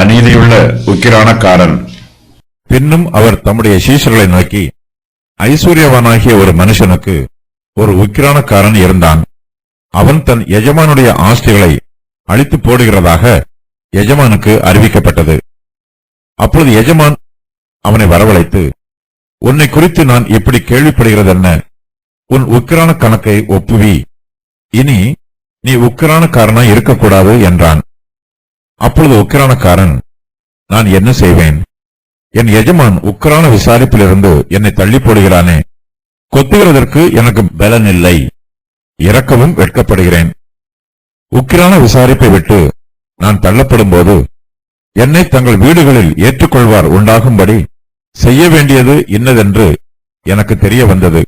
அநீதியுள்ள உக்கிரானக்காரன். பின்னும் அவர் தம்முடைய சீஷர்களை நோக்கி, ஐஸ்வர்யவானாகிய ஒரு மனுஷனுக்கு ஒரு உக்கிரானக்காரன் இருந்தான். அவன் தன் எஜமானுடைய ஆஸ்திகளை அழித்து போடுகிறதாக எஜமானுக்கு அறிவிக்கப்பட்டது. அப்பொழுது எஜமான் அவனை வரவழைத்து, உன்னை குறித்து நான் இப்படி கேள்விப்படுகிறதென்ன? உன் உக்கிரான கணக்கை ஒப்புவி. இனி நீ உக்கிரானக்காரனாய் இருக்கக்கூடாது என்றான். அப்பொழுது உக்கிரானக்காரன், நான் என்ன செய்வேன்? என் எஜமான் உக்கிரான விசாரிப்பிலிருந்து என்னை தள்ளி போடுகிறானே. கொத்துகிறதற்கு எனக்கு பலன் இல்லை, இறக்கவும் வெட்கப்படுகிறேன். உக்கிரான விசாரிப்பை விட்டு நான் தள்ளப்படும் போது என்னை தங்கள் வீடுகளில் ஏற்றுக்கொள்வார் உண்டாகும்படி செய்ய வேண்டியது இன்னதென்று எனக்கு தெரிய வந்தது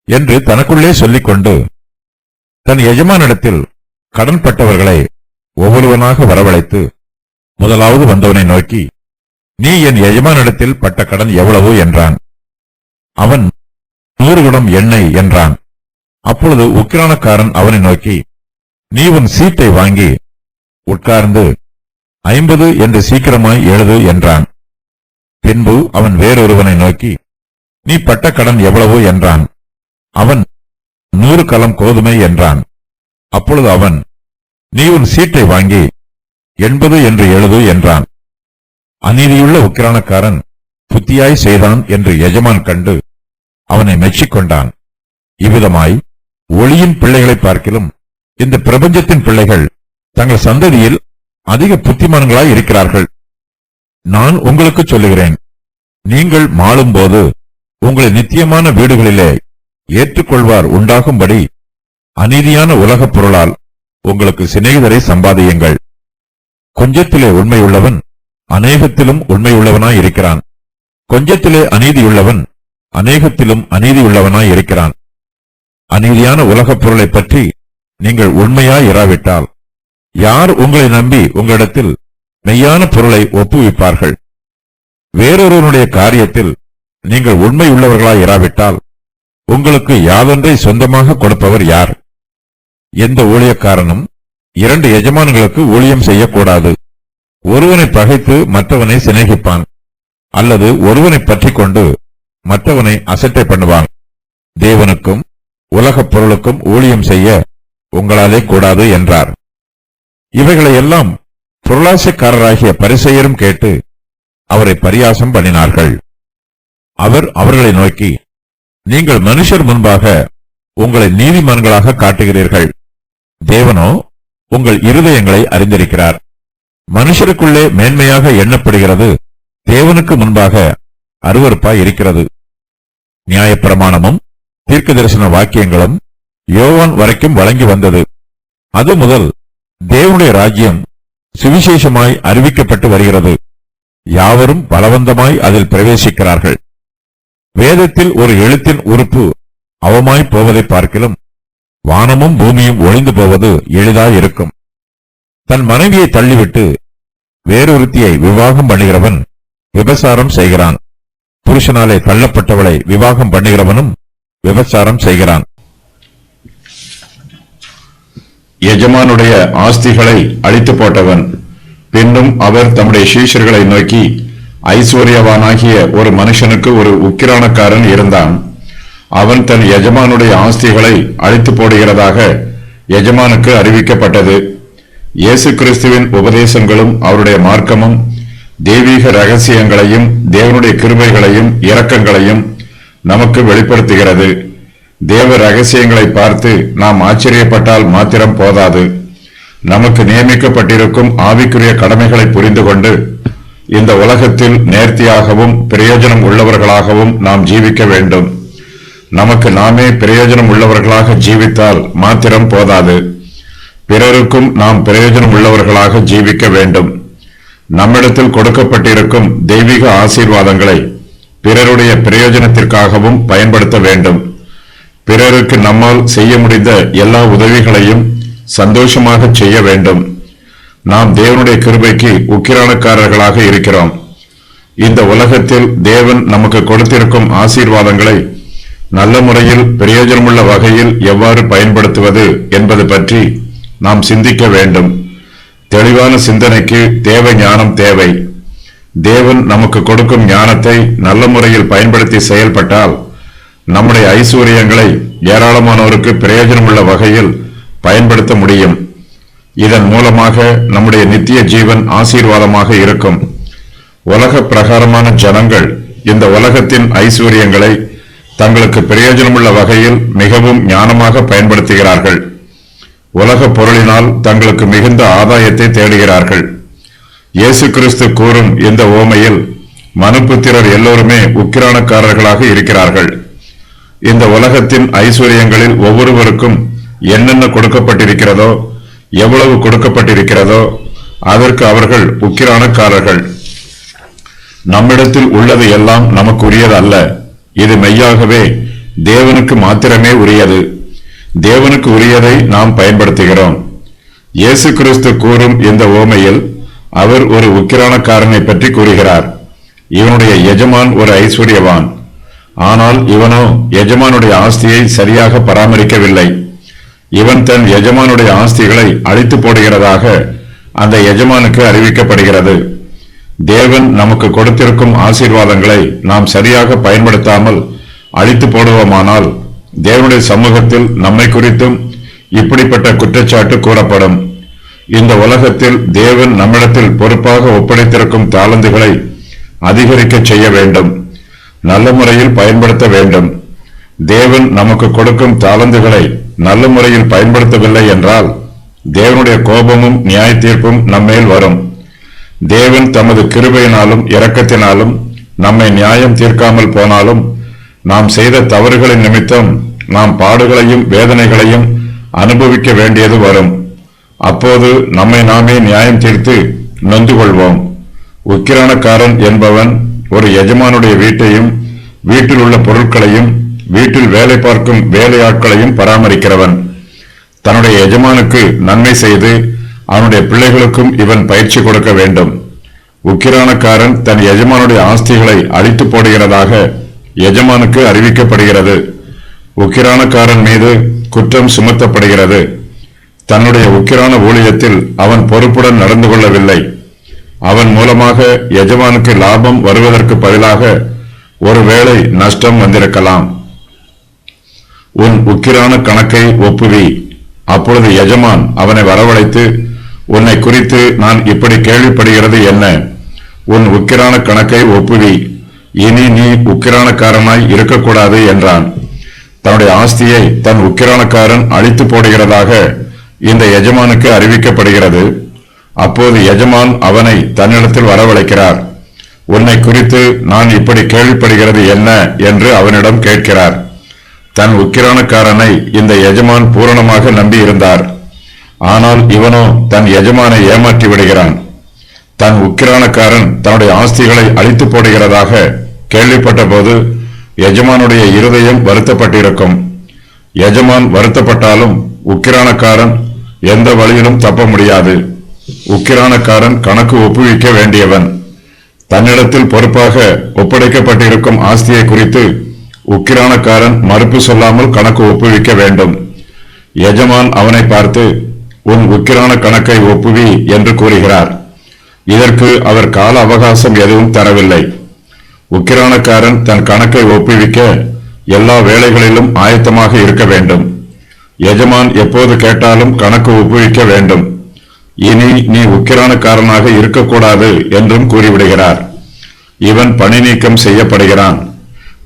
என்று தனக்குள்ளே சொல்லிக்கொண்டு தன் எஜமானிடத்தில் கடன்பட்டவர்களை ஒவ்வொருவனாக வரவழைத்து முதலாவது வந்தவனை நோக்கி, நீ என் எஜமானிடத்தில் பட்ட கடன் எவ்வளவு என்றான். அவன் 100 குடம் எண்ணெய் என்றான். அப்பொழுது உக்கிரானக்காரன் அவனை நோக்கி, நீ உன் சீட்டை வாங்கி உட்கார்ந்து 50 என்று சீக்கிரமாய் எழுது என்றான். பின்பு அவன் வேறொருவனை நோக்கி, நீ பட்ட கடன் எவ்வளவு என்றான். அவன் 100 கலம் கோதுமை என்றான். அப்பொழுது அவன், நீ உன் சீட்டை வாங்கி 80 என்று எழுது என்றான். அநீதியுள்ள உக்கிரானக்காரன் புத்தியாய் செய்தான் என்று எஜமான் கண்டு அவனை மெச்சிக்கொண்டான். இவ்விதமாய் ஒளியின் பிள்ளைகளை பார்க்கிலும் இந்த பிரபஞ்சத்தின் பிள்ளைகள் தங்கள் சந்ததியில் அதிக புத்திமான்களாய் இருக்கிறார்கள். நான் உங்களுக்கு சொல்லுகிறேன், நீங்கள் மாளும்போது உங்களை நித்தியமான வீடுகளிலே ஏற்றுக்கொள்வார் உண்டாகும்படி அநீதியான உலகப் பொருளால் உங்களுக்கு சிநேகிதரை சம்பாதியுங்கள். கொஞ்சத்திலே உண்மையுள்ளவன் அநேகத்திலும் உண்மையுள்ளவனாய் இருக்கிறான். கொஞ்சத்திலே அநீதியுள்ளவன் அநேகத்திலும் அநீதியுள்ளவனாய் இருக்கிறான். அநீதியான உலகப் பொருளை பற்றி நீங்கள் உண்மையாய் இராவிட்டால் யார் உங்களை நம்பி உங்களிடத்தில் மெய்யான பொருளை ஒப்புவிப்பார்கள்? வேறொருவனுடைய காரியத்தில் நீங்கள் உண்மை உள்ளவர்களாய் இராவிட்டால் உங்களுக்கு யாதொன்றை சொந்தமாக கொடுப்பவர் யார்? எந்த ஊழியக்காரனும் 2 எஜமான்களுக்கு ஊழியம் செய்யக்கூடாது. ஒருவனை பகைத்து மற்றவனை சிநேகிப்பான், அல்லது ஒருவனை பற்றி கொண்டு மற்றவனை அசட்டை பண்ணுவான். தேவனுக்கும் உலகப் பொருளுக்கும் ஊழியம் செய்ய உங்களாலே கூடாது என்றார். இவைகளை எல்லாம் பொருளாசைக்காரராகிய பரிசேயரும் கேட்டு அவரை பரியாசம் பண்ணினார்கள். அவர் அவர்களை நோக்கி, நீங்கள் மனுஷர் முன்பாக உங்களை நீதிமான்களாக காட்டுகிறீர்கள், தேவனோ உங்கள் இருதயங்களை அறிந்திருக்கிறார். மனுஷருக்குள்ளே மேன்மையாக எண்ணப்படுகிறது தேவனுக்கு முன்பாக அருவருப்பாய் இருக்கிறது. நியாயப்பிரமாணமும் தீர்க்க தரிசன வாக்கியங்களும் யோவான் வரைக்கும் வழங்கி வந்தது. அது முதல் தேவனுடைய ராஜ்யம் சுவிசேஷமாய் அறிவிக்கப்பட்டு வருகிறது. யாவரும் பலவந்தமாய் அதில் பிரவேசிக்கிறார்கள். வேதத்தில் ஒரு எழுத்தின் உறுப்பு அவமாய் போவதை பார்க்கிலும் வானமும் பூமியும் ஒழிந்து போவது எளிதாயிருக்கும். தன் மனைவியை தள்ளிவிட்டு வேறொருத்தியை விவாகம் பண்ணுகிறவன் விபசாரம் செய்கிறான். புருஷனாலே தள்ளப்பட்டவளை விவாகம் பண்ணுகிறவனும் விபசாரம் செய்கிறான். எஜமானுடைய ஆஸ்திகளை அழித்து போட்டவன். பின்னும் அவர் தம்முடைய சீஷர்களை நோக்கி, ஐஸ்வர்யவானாகிய ஒரு மனுஷனுக்கு ஒரு உக்கிரானக்காரன் இருந்தான். அவன் தன் எஜமானுடைய ஆஸ்திகளை அழித்து போடுகிறதாக எஜமானுக்கு அறிவிக்கப்பட்டது. இயேசு கிறிஸ்துவின் உபதேசங்களும் அவருடைய மார்க்கமும் தெய்வீக ரகசியங்களையும் தேவனுடைய கிருபைகளையும் இரக்கங்களையும் நமக்கு வெளிப்படுத்துகிறது. தேவ ரகசியங்களை பார்த்து நாம் ஆச்சரியப்பட்டால் மாத்திரம் போதாது. நமக்கு நியமிக்கப்பட்டிருக்கும் ஆவிக்குரிய கடமைகளை புரிந்து கொண்டு இந்த உலகத்தில் நேர்த்தியாகவும் பிரயோஜனம் உள்ளவர்களாகவும் நாம் ஜீவிக்க வேண்டும். நமக்கு நாமே பிரயோஜனம் உள்ளவர்களாக ஜீவித்தால் மாத்திரம் போதாது, பிறருக்கும் நாம் பிரயோஜனம் உள்ளவர்களாக ஜீவிக்க வேண்டும். நம்மிடத்தில் கொடுக்கப்பட்டிருக்கும் தெய்வீக ஆசீர்வாதங்களை பிறருடைய பிரயோஜனத்திற்காகவும் பயன்படுத்த வேண்டும். பிறருக்கு நம்மால் செய்ய முடிந்த எல்லா உதவிகளையும் சந்தோஷமாக செய்ய வேண்டும். நாம் தேவனுடைய கிருபைக்கு உக்கிரானக்காரர்களாக இருக்கிறோம். இந்த உலகத்தில் தேவன் நமக்கு கொடுத்திருக்கும் ஆசீர்வாதங்களை நல்ல முறையில் பிரயோஜனமுள்ள வகையில் எவ்வாறு பயன்படுத்துவது என்பது பற்றி நாம் சிந்திக்க வேண்டும். தெளிவான சிந்தனைக்கு தேவை ஞானம் தேவை. தேவன் நமக்கு கொடுக்கும் ஞானத்தை நல்ல முறையில் பயன்படுத்தி செயல்பட்டால் நம்முடைய ஐஸ்வர்யங்களை ஏராளமானோருக்கு பிரயோஜனமுள்ள வகையில் பயன்படுத்த முடியும். இதன் மூலமாக நம்முடைய நித்திய ஜீவன் ஆசீர்வாதமாக இருக்கும். உலக பிரகாரமான ஜனங்கள் இந்த உலகத்தின் ஐஸ்வர்யங்களை தங்களுக்கு பிரயோஜனமுள்ள வகையில் மிகவும் ஞானமாக பயன்படுத்துகிறார்கள். உலக பொருளினால் தங்களுக்கு மிகுந்த ஆதாயத்தை தேடுகிறார்கள். இயேசு கிறிஸ்து கூறும் இந்த ஓமையில் மனுபுத்திரர் எல்லோருமே உக்கிரானக்காரர்களாக இருக்கிறார்கள். இந்த உலகத்தின் ஐஸ்வர்யங்களில் ஒவ்வொருவருக்கும் என்னென்ன கொடுக்கப்பட்டிருக்கிறதோ, எவ்வளவு கொடுக்கப்பட்டிருக்கிறதோ அதற்கு அவர்கள் உக்கிரானக்காரர்கள். நம்மிடத்தில் உள்ளது எல்லாம் நமக்கு உரியது அல்ல. இது மெய்யாகவே தேவனுக்கு மாத்திரமே உரியது. தேவனுக்கு உரியதை நாம் பயன்படுத்துகிறோம். இயேசு கிறிஸ்து கூறும் இந்த ஓமையில் அவர் ஒரு உக்கிரானக்காரனை பற்றி கூறுகிறார். இவனுடைய எஜமான் ஒரு ஐஸ்வர்யவான். ஆனால் இவனோ எஜமானுடைய ஆஸ்தியை சரியாக பராமரிக்கவில்லை. இவன் தன் எஜமானுடைய ஆஸ்திகளை அழித்து போடுகிறதாக அந்த எஜமானுக்கு அறிவிக்கப்படுகிறது. தேவன் நமக்கு கொடுத்திருக்கும் ஆசீர்வாதங்களை நாம் சரியாக பயன்படுத்தாமல் அழித்து போடுவோமானால் தேவனுடைய சமூகத்தில் நம்மை குறித்தும் இப்படிப்பட்ட குற்றச்சாட்டு கூறப்படும். இந்த உலகத்தில் தேவன் நம்மிடத்தில் பொறுப்பாக ஒப்படைத்திருக்கும் தாளந்துகளை அதிகரிக்க செய்ய வேண்டும். நல்ல முறையில் பயன்படுத்த வேண்டும். தேவன் நமக்கு கொடுக்கும் தாளந்துகளை நல்ல முறையில் பயன்படுத்தவில்லை என்றால் தேவனுடைய கோபமும் நியாய தீர்ப்பும் நம்மேல் வரும். தேவன் தமது கிருபையினாலும் இரக்கத்தினாலும் நம்மை நியாயம் தீர்க்காமல் போனாலும் நாம் செய்த தவறுகளின் நிமித்தம் நாம் பாடுகளையும் வேதனைகளையும் அனுபவிக்க வேண்டியது வரும். அப்போது நம்மை நாமே நியாயம் தீர்த்து நொந்து கொள்வோம். உக்கிரானக்காரன் என்பவன் ஒரு எஜமானுடைய வீட்டையும் வீட்டில் உள்ள பொருட்களையும் வீட்டில் வேலை பார்க்கும் வேலையாட்களையும் பராமரிக்கிறவன். தன்னுடைய எஜமானுக்கு நன்மை செய்து அவனுடைய பிள்ளைகளுக்கும் இவன் பயிற்சி கொடுக்க வேண்டும். உக்கிரானக்காரன் தன் எஜமானுடைய ஆஸ்திகளை அழித்து போடுகிறதாக எஜமானுக்கு அறிவிக்கப்படுகிறது. உக்கிரானக்காரன் மீது குற்றம் சுமத்தப்படுகிறது. தன்னுடைய உக்கிரான ஊழியத்தில் அவன் பொறுப்புடன் நடந்து கொள்ளவில்லை. அவன் மூலமாக எஜமானுக்கு லாபம் வருவதற்கு பதிலாக ஒருவேளை நஷ்டம் வந்திருக்கலாம். உன் உக்கிரான கணக்கை ஒப்புவி. அப்பொழுது எஜமான் அவனை வரவழைத்து, உன்னை குறித்து நான் இப்படி கேள்விப்படுகிறது என்ன? உன் உக்கிரான கணக்கை ஒப்புவி. இனி நீ உக்கிரானக்காரனாய் இருக்கக்கூடாது என்றான். தன்னுடைய ஆஸ்தியை தன் உக்கிரானக்காரன் அழித்து போடுகிறதாக இந்த எஜமானுக்கு அறிவிக்கப்படுகிறது. அப்போது எஜமான் அவனை தன்னிடத்தில் வரவழைக்கிறார். உன்னை குறித்து நான் இப்படி கேள்விப்படுகிறது என்ன என்று அவனிடம் கேட்கிறார். தன் உக்கிரானக்காரனை இந்த எஜமான் பூரணமாக நம்பி இருந்தார். ஆனால் இவனோ தன் எஜமானை ஏமாற்றி விடுகிறான். தன் உக்கிரானக்காரன் தன்னுடைய ஆஸ்திகளை அழித்து போடுகிறதாக கேள்விப்பட்ட போது எஜமானுடைய இருதயம் வருத்தப்பட்டிருக்கும். எஜமான் வருத்தப்பட்டாலும் உக்கிரானக்காரன் எந்த வழியிலும் தப்ப முடியாது. உக்கிரானக்காரன் கணக்கு ஒப்புவிக்க வேண்டியவன். தன்னிடத்தில் பொறுப்பாக ஒப்படைக்கப்பட்டிருக்கும் ஆஸ்தியை குறித்து உக்கிரானக்காரன் மறுப்பு சொல்லாமல் கணக்கு ஒப்புவிக்க வேண்டும். எஜமான் அவனை பார்த்து, உன் உக்கிரான கணக்கை ஒப்புவி என்று கூறுகிறார். இதற்கு அவர் கால அவகாசம் எதுவும் தரவில்லை. உக்கிரானக்காரன் தன் கணக்கை ஒப்புவிக்க எல்லா வேளைகளிலும் ஆயத்தமாக இருக்க வேண்டும். எஜமான் எப்போது கேட்டாலும் கணக்கு ஒப்புவிக்க வேண்டும். இனி நீ உக்கிரானக்காரனாக இருக்கக்கூடாது என்றும் கூறிவிடுகிறார். இவன் பணி நீக்கம் செய்யப்படுகிறான்.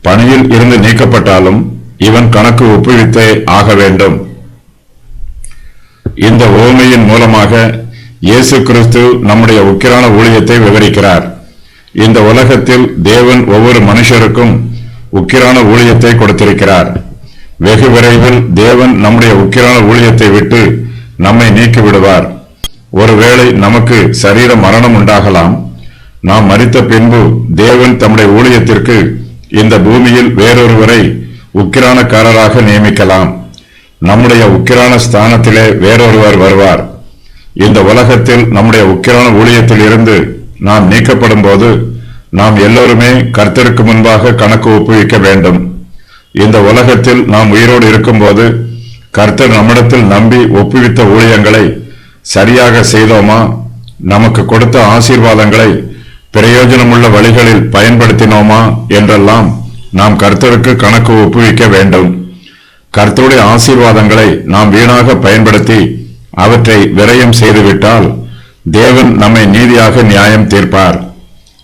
பணியில் இருந்து நீக்கப்பட்டாலும் இவன் கணக்கு ஒப்புவித்தே ஆக வேண்டும். இந்த ஓமையின் மூலமாக இயேசு கிறிஸ்து நம்முடைய உக்கிரான ஊழியத்தை விவரிக்கிறார். இந்த உலகத்தில் தேவன் ஒவ்வொரு மனுஷருக்கும் உக்கிரான ஊழியத்தை கொடுத்திருக்கிறார். வெகு விரைவில் தேவன் நம்முடைய உக்கிரான ஊழியத்தை விட்டு நம்மை நீக்கிவிடுவார். ஒருவேளை நமக்கு சரீர மரணம் உண்டாகலாம். நாம் மரித்த பின்பு தேவன் தம்முடைய ஊழியத்திற்கு இந்த பூமியில் வேறொருவரை உக்கிரானக்காரராக நியமிக்கலாம். நம்முடைய உக்கிரான ஸ்தானத்திலே வேறொருவர் வருவார். இந்த உலகத்தில் நம்முடைய உக்கிரான ஊழியத்தில் இருந்து நாம் நீக்கப்படும் போது நாம் எல்லோருமே கர்த்தருக்கு முன்பாக கணக்கு ஒப்புவிக்க வேண்டும். இந்த உலகத்தில் நாம் உயிரோடு இருக்கும்போது கர்த்தர் நம்மிடத்தில் நம்பி ஒப்புவித்த ஊழியங்களை சரியாக செய்தோமா? நமக்கு கொடுத்த ஆசீர்வாதங்களை பிரயோஜனமுள்ள வழிகளில் பயன்படுத்தினோமா என்றெல்லாம் நாம் கர்த்தருக்கு கணக்கு ஒப்புவிக்க வேண்டும். கர்த்தருடைய ஆசீர்வாதங்களை நாம் வீணாக பயன்படுத்தி அவற்றை விரயம் செய்துவிட்டால் தேவன் நம்மை நீதியாக நியாயம் தீர்ப்பார்.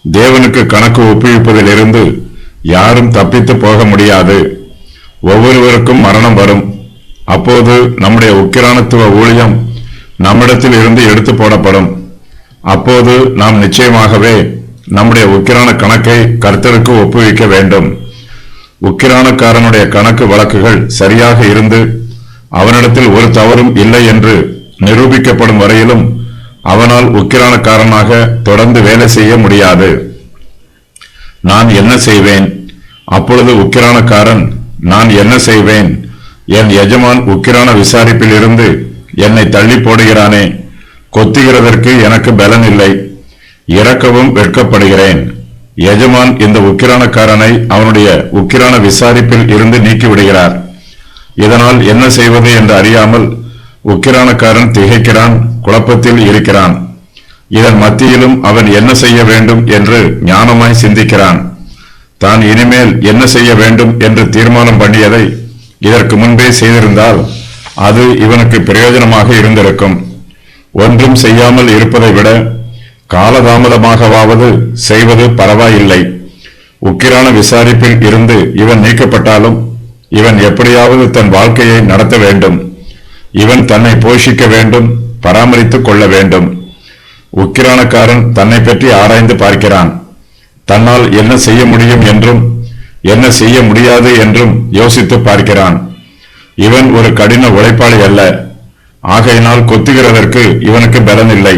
தேவனுக்கு கணக்கு ஒப்புவிப்பதிலிருந்து யாரும் தப்பித்து போக முடியாது. ஒவ்வொருவருக்கும் மரணம் வரும். அப்போது நம்முடைய உக்கிரானத்துவ ஊழியம் நம்மிடத்தில் இருந்து எடுத்து போடப்படும். அப்போது நாம் நிச்சயமாகவே நம்முடைய உக்கிரான கணக்கை கர்த்தருக்கு ஒப்புவிக்க வேண்டும். உக்கிரானக்காரனுடைய கணக்கு வழக்குகள் சரியாக இருந்து அவனிடத்தில் ஒரு தவறும் இல்லை என்று நிரூபிக்கப்படும் வரையிலும் அவனால் உக்கிரானக்காரனாக தொடர்ந்து வேலை செய்ய முடியாது. நான் என்ன செய்வேன்? அப்பொழுது உக்கிரானக்காரன், நான் என்ன செய்வேன்? என் எஜமான் உக்கிரான விசாரிப்பில் இருந்து என்னை தள்ளி போடுகிறானே, கொத்துகிறதற்கு எனக்கு பலன் இல்லை, இறக்கவும் வெட்கப்படுகிறேன். எஜமான் இந்த உக்கிரானக்காரனை அவனுடைய உக்கிரான விசாரிப்பில் இருந்து நீக்கிவிடுகிறார். இதனால் என்ன செய்வது என்று அறியாமல் உக்கிரானக்காரன் திகைக்கிறான், குழப்பத்தில் இருக்கிறான். இதன் மத்தியிலும் அவன் என்ன செய்ய வேண்டும் என்று ஞானமாய் சிந்திக்கிறான். தான் இனிமேல் என்ன செய்ய வேண்டும் என்று தீர்மானம் பண்ணியதை இதற்கு முன்பே செய்திருந்தால் அது இவனுக்கு பிரயோஜனமாக இருந்திருக்கும். ஒன்றும் செய்யாமல் இருப்பதை விட காலதாமதமாகவாவது செய்வது பரவாயில்லை. உக்கிரான விசாரிப்பில் இருந்து இவன் நீக்கப்பட்டாலும் இவன் எப்படியாவது தன் வாழ்க்கையை நடத்த வேண்டும். இவன் தன்னை போஷிக்க வேண்டும், பராமரித்துக் கொள்ள வேண்டும். உக்கிரானக்காரன் தன்னை பற்றி ஆராய்ந்து பார்க்கிறான். தன்னால் என்ன செய்ய முடியும் என்றும் என்ன செய்ய முடியாது என்றும் யோசித்து பார்க்கிறான். இவன் ஒரு கடின உழைப்பாளி அல்ல. ஆகையினால் கொத்துகிறதற்கு இவனுக்கு பலன் இல்லை.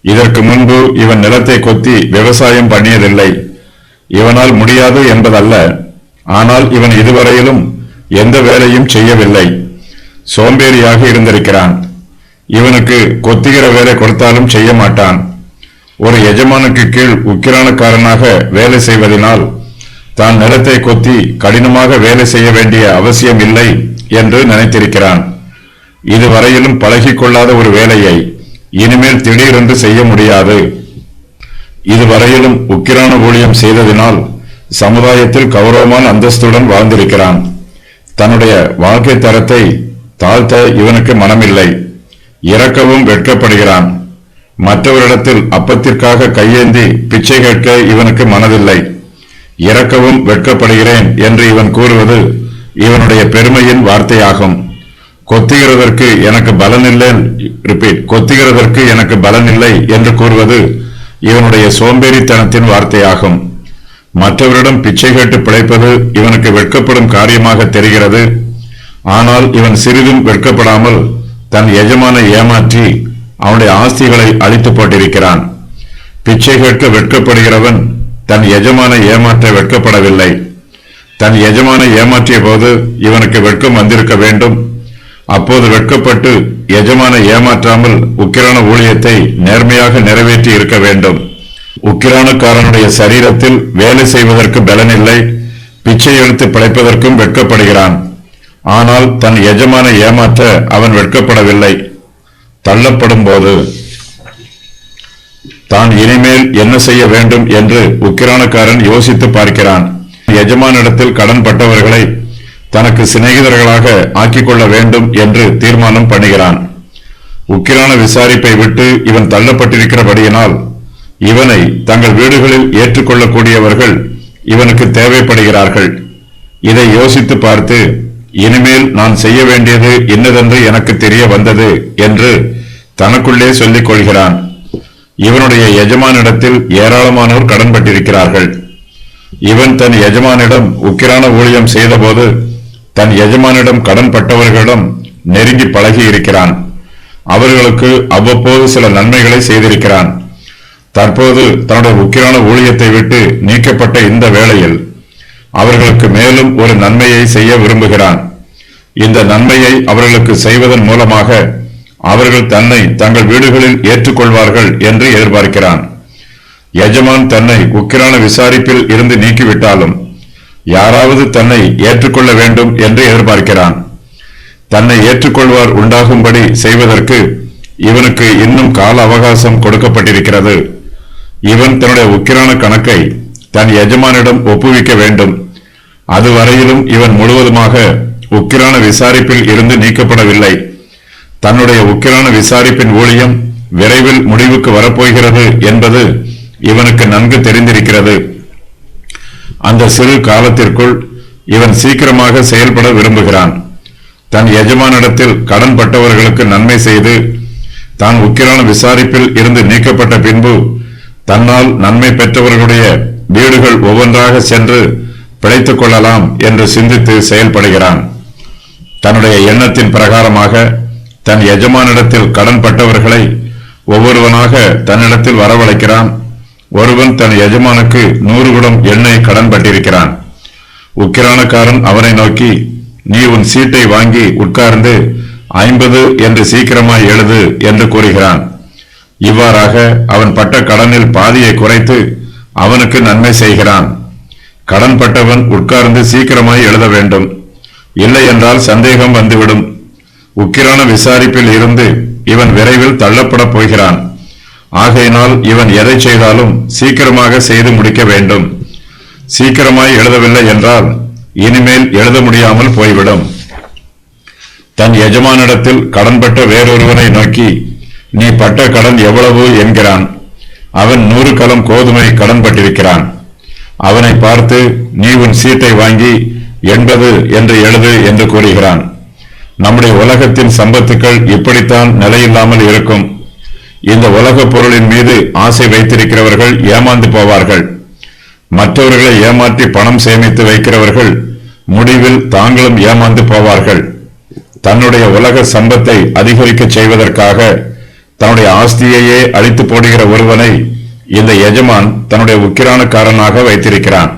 இதற்கு முன்பு இவன் நிலத்தை கொத்தி விவசாயம் பண்ணியதில்லை. இவனால் முடியாது என்பதல்ல, ஆனால் இவன் இதுவரையிலும் எந்த வேலையும் செய்யவில்லை. சோம்பேறியாக இருந்திருக்கிறான். இவனுக்கு கொத்துகிற வேலை கொடுத்தாலும் செய்ய மாட்டான். ஒரு எஜமானுக்கு கீழ் உக்கிரானக்காரனாக வேலை செய்வதனால் தான் நிலத்தை கொத்தி கடினமாக வேலை செய்ய வேண்டிய அவசியம் இல்லை என்று நினைத்திருக்கிறான். இதுவரையிலும் பழகிக்கொள்ளாத ஒரு வேலையை இனிமேல் திடீரென்று செய்ய முடியாது. இதுவரையிலும் உக்கிரான ஊழியம் செய்ததினால் சமுதாயத்தில் கௌரவமான அந்தஸ்துடன் வாழ்ந்திருக்கிறான். தன்னுடைய வாழ்க்கை தரத்தை தாழ்த்த இவனுக்கு மனமில்லை. இறக்கவும் வெட்கப்படுகிறான். மற்றவரிடத்தில் அப்பத்திற்காக கையேந்தி பிச்சை கேட்க இவனுக்கு மனதில்லை. இறக்கவும் வெட்கப்படுகிறேன் என்று இவன் கூறுவது இவனுடைய பெருமையின் வார்த்தையாகும். கொத்துகிறதற்கு எனக்கு பலன் இல்லை என்று கூறுவது இவனுடைய சோம்பேறித்தனத்தின் வார்த்தையாகும். மற்றவரிடம் பிச்சை கேட்டு பிழைப்பது இவனுக்கு வெட்கப்படும் காரியமாக தெரிகிறது. ஆனால் இவன் சிறிதும் வெட்கப்படாமல் தன் எஜமானை ஏமாற்றி அவனுடைய ஆஸ்திகளை அழித்து போட்டிருக்கிறான். பிச்சை கேட்க வெட்கப்படுகிறவன் தன் எஜமானை ஏமாற்ற வெட்கப்படவில்லை. தன் எஜமானை ஏமாற்றிய போது இவனுக்கு வெட்கம் வந்திருக்க வேண்டும். அப்போது வெட்கப்பட்டு எஜமானை ஏமாற்றாமல் உக்கிரான ஊழியத்தை நேர்மையாக நிறைவேற்றி இருக்க வேண்டும். உக்கிரானக்காரனுடைய சரீரத்தில் வேலை செய்வதற்கு பலனில்லை. பிச்சை எடுத்து பிழைப்பதற்கும் வெட்கப்படுகிறான். ஆனால் தன் எஜமானை ஏமாற்ற அவன் வெட்கப்படவில்லை. தள்ளப்படும் போது தான் இனிமேல் என்ன செய்ய வேண்டும் என்று உக்கிரானக்காரன் யோசித்து பார்க்கிறான். எஜமானிடத்தில் கடன் பட்டவர்களை தனக்கு சிநேகிதர்களாக ஆக்கிக்கொள்ள வேண்டும் என்று தீர்மானம் பண்ணுகிறான். உக்கிரான விசாரிப்பை விட்டு இவன் தள்ளப்பட்டிருக்கிறபடியினால் இவனை தங்கள் வீடுகளில் ஏற்றுக்கொள்ளக்கூடியவர்கள் இவனுக்கு தேவைப்படுகிறார்கள். இதை யோசித்து பார்த்து இனிமேல் நான் செய்ய வேண்டியது இன்னதென்று எனக்கு தெரிய வந்தது என்று தனக்குள்ளே சொல்லிக் கொள்கிறான். இவனுடைய எஜமானிடத்தில் ஏராளமானோர் கடன்பட்டிருக்கிறார்கள். இவன் தன் எஜமானிடம் உக்கிரான ஊழியம் செய்தபோது தன் எஜமானிடம் கடன்பட்டவர்களிடம் நெருங்கி பழகி இருக்கிறான். அவர்களுக்கு அவ்வப்போது சில நன்மைகளை செய்திருக்கிறான். தற்போது தன்னுடைய உக்கிரான ஊழியத்தை விட்டு நீக்கப்பட்ட இந்த வேளையில் அவர்களுக்கு மேலும் ஒரு நன்மையை செய்ய விரும்புகிறான். இந்த நன்மையை அவர்களுக்கு செய்வதன் மூலமாக அவர்கள் தன்னை தங்கள் வீடுகளில் ஏற்றுக்கொள்வார்கள் என்று எதிர்பார்க்கிறான். எஜமான் தன்னை உக்கிரான விசாரிப்பில் இருந்து நீக்கிவிட்டாலும் யாராவது தன்னை ஏற்றுக்கொள்ள வேண்டும் என்று எதிர்பார்க்கிறான். தன்னை ஏற்றுக்கொள்வார் உண்டாகும்படி செய்வதற்கு இவனுக்கு இன்னும் கால அவகாசம் கொடுக்கப்பட்டிருக்கிறது. இவன் தன்னுடைய உக்கிரான கணக்கை தன் எஜமானிடம் ஒப்புவிக்க வேண்டும். அதுவரையிலும் இவன் முழுவதுமாக உக்கிரான விசாரிப்பில் இருந்து நீக்கப்படவில்லை. தன்னுடைய உக்கிரான விசாரிப்பின் ஊழியம் விரைவில் முடிவுக்கு வரப்போகிறது என்பது இவனுக்கு நன்கு தெரிந்திருக்கிறது. அந்த சிறு காலத்திற்குள் இவன் சீக்கிரமாக செயல்பட விரும்புகிறான். தன் எஜமானிடத்தில் கடன் பட்டவர்களுக்கு நன்மை செய்து தான் உக்கிரான விசாரிப்பில் இருந்து நீக்கப்பட்ட பின்பு தன்னால் நன்மை பெற்றவர்களுடைய வீடுகள் ஒவ்வொன்றாக சென்று பிழைத்துக் கொள்ளலாம் என்று சிந்தித்து செயல்படுகிறான். தன்னுடைய எண்ணத்தின் பிரகாரமாக தன் எஜமானிடத்தில் கடன் பட்டவர்களை ஒவ்வொருவனாக தன்னிடத்தில் வரவழைக்கிறான். ஒருவன் தன் எஜமானுக்கு 100 குடம் எண்ணெய் கடன் பட்டிருக்கிறான். உக்கிரானக்காரன் அவனை நோக்கி, நீ உன் சீட்டை வாங்கி உட்கார்ந்து 50 என்று சீக்கிரமாய் எழுது என்று கூறுகிறான். இவ்வாறாக அவன் பட்ட கடனில் பாதியை குறைத்து அவனுக்கு நன்மை செய்கிறான். கடன் பட்டவன் உட்கார்ந்து சீக்கிரமாய் எழுத வேண்டும், இல்லை என்றால் சந்தேகம் வந்துவிடும். உக்கிரான விசாரிப்பில் இருந்து இவன் விரைவில் தள்ளப்படப் போகிறான். ஆகையினால் இவன் எதை செய்தாலும் சீக்கிரமாக செய்து முடிக்க வேண்டும். சீக்கிரமாய் எழுதவில்லை என்றால் இனிமேல் எழுத முடியாமல் போய்விடும். தன் எஜமானிடத்தில் கடன்பட்ட வேறொருவனை நோக்கி, நீ பட்ட கடன் எவ்வளவு என்கிறான். அவன் 100 கலம் கோதுமை கடன் பட்டிருக்கிறான். அவனை பார்த்து, நீ உன் சீட்டை வாங்கி 80 என்று எழுது என்று கூறுகிறான். நம்முடைய உலகத்தின் சம்பத்துக்கள் இப்படித்தான் நிலையில்லாமல் இருக்கும். இந்த உலக பொருளின் மீது ஆசை வைத்திருக்கிறவர்கள் ஏமாந்து போவார்கள். மற்றவர்களை ஏமாற்றி பணம் சேமித்து வைக்கிறவர்கள் முடிவில் தாங்களும் ஏமாந்து போவார்கள். தன்னுடைய உலக சம்பத்தை அதிகரிக்க செய்வதற்காக தன்னுடைய ஆஸ்தியையே அழித்து போடுகிற ஒருவனை இந்த எஜமான் தன்னுடைய உக்கிரானக்காரனாக வைத்திருக்கிறான்.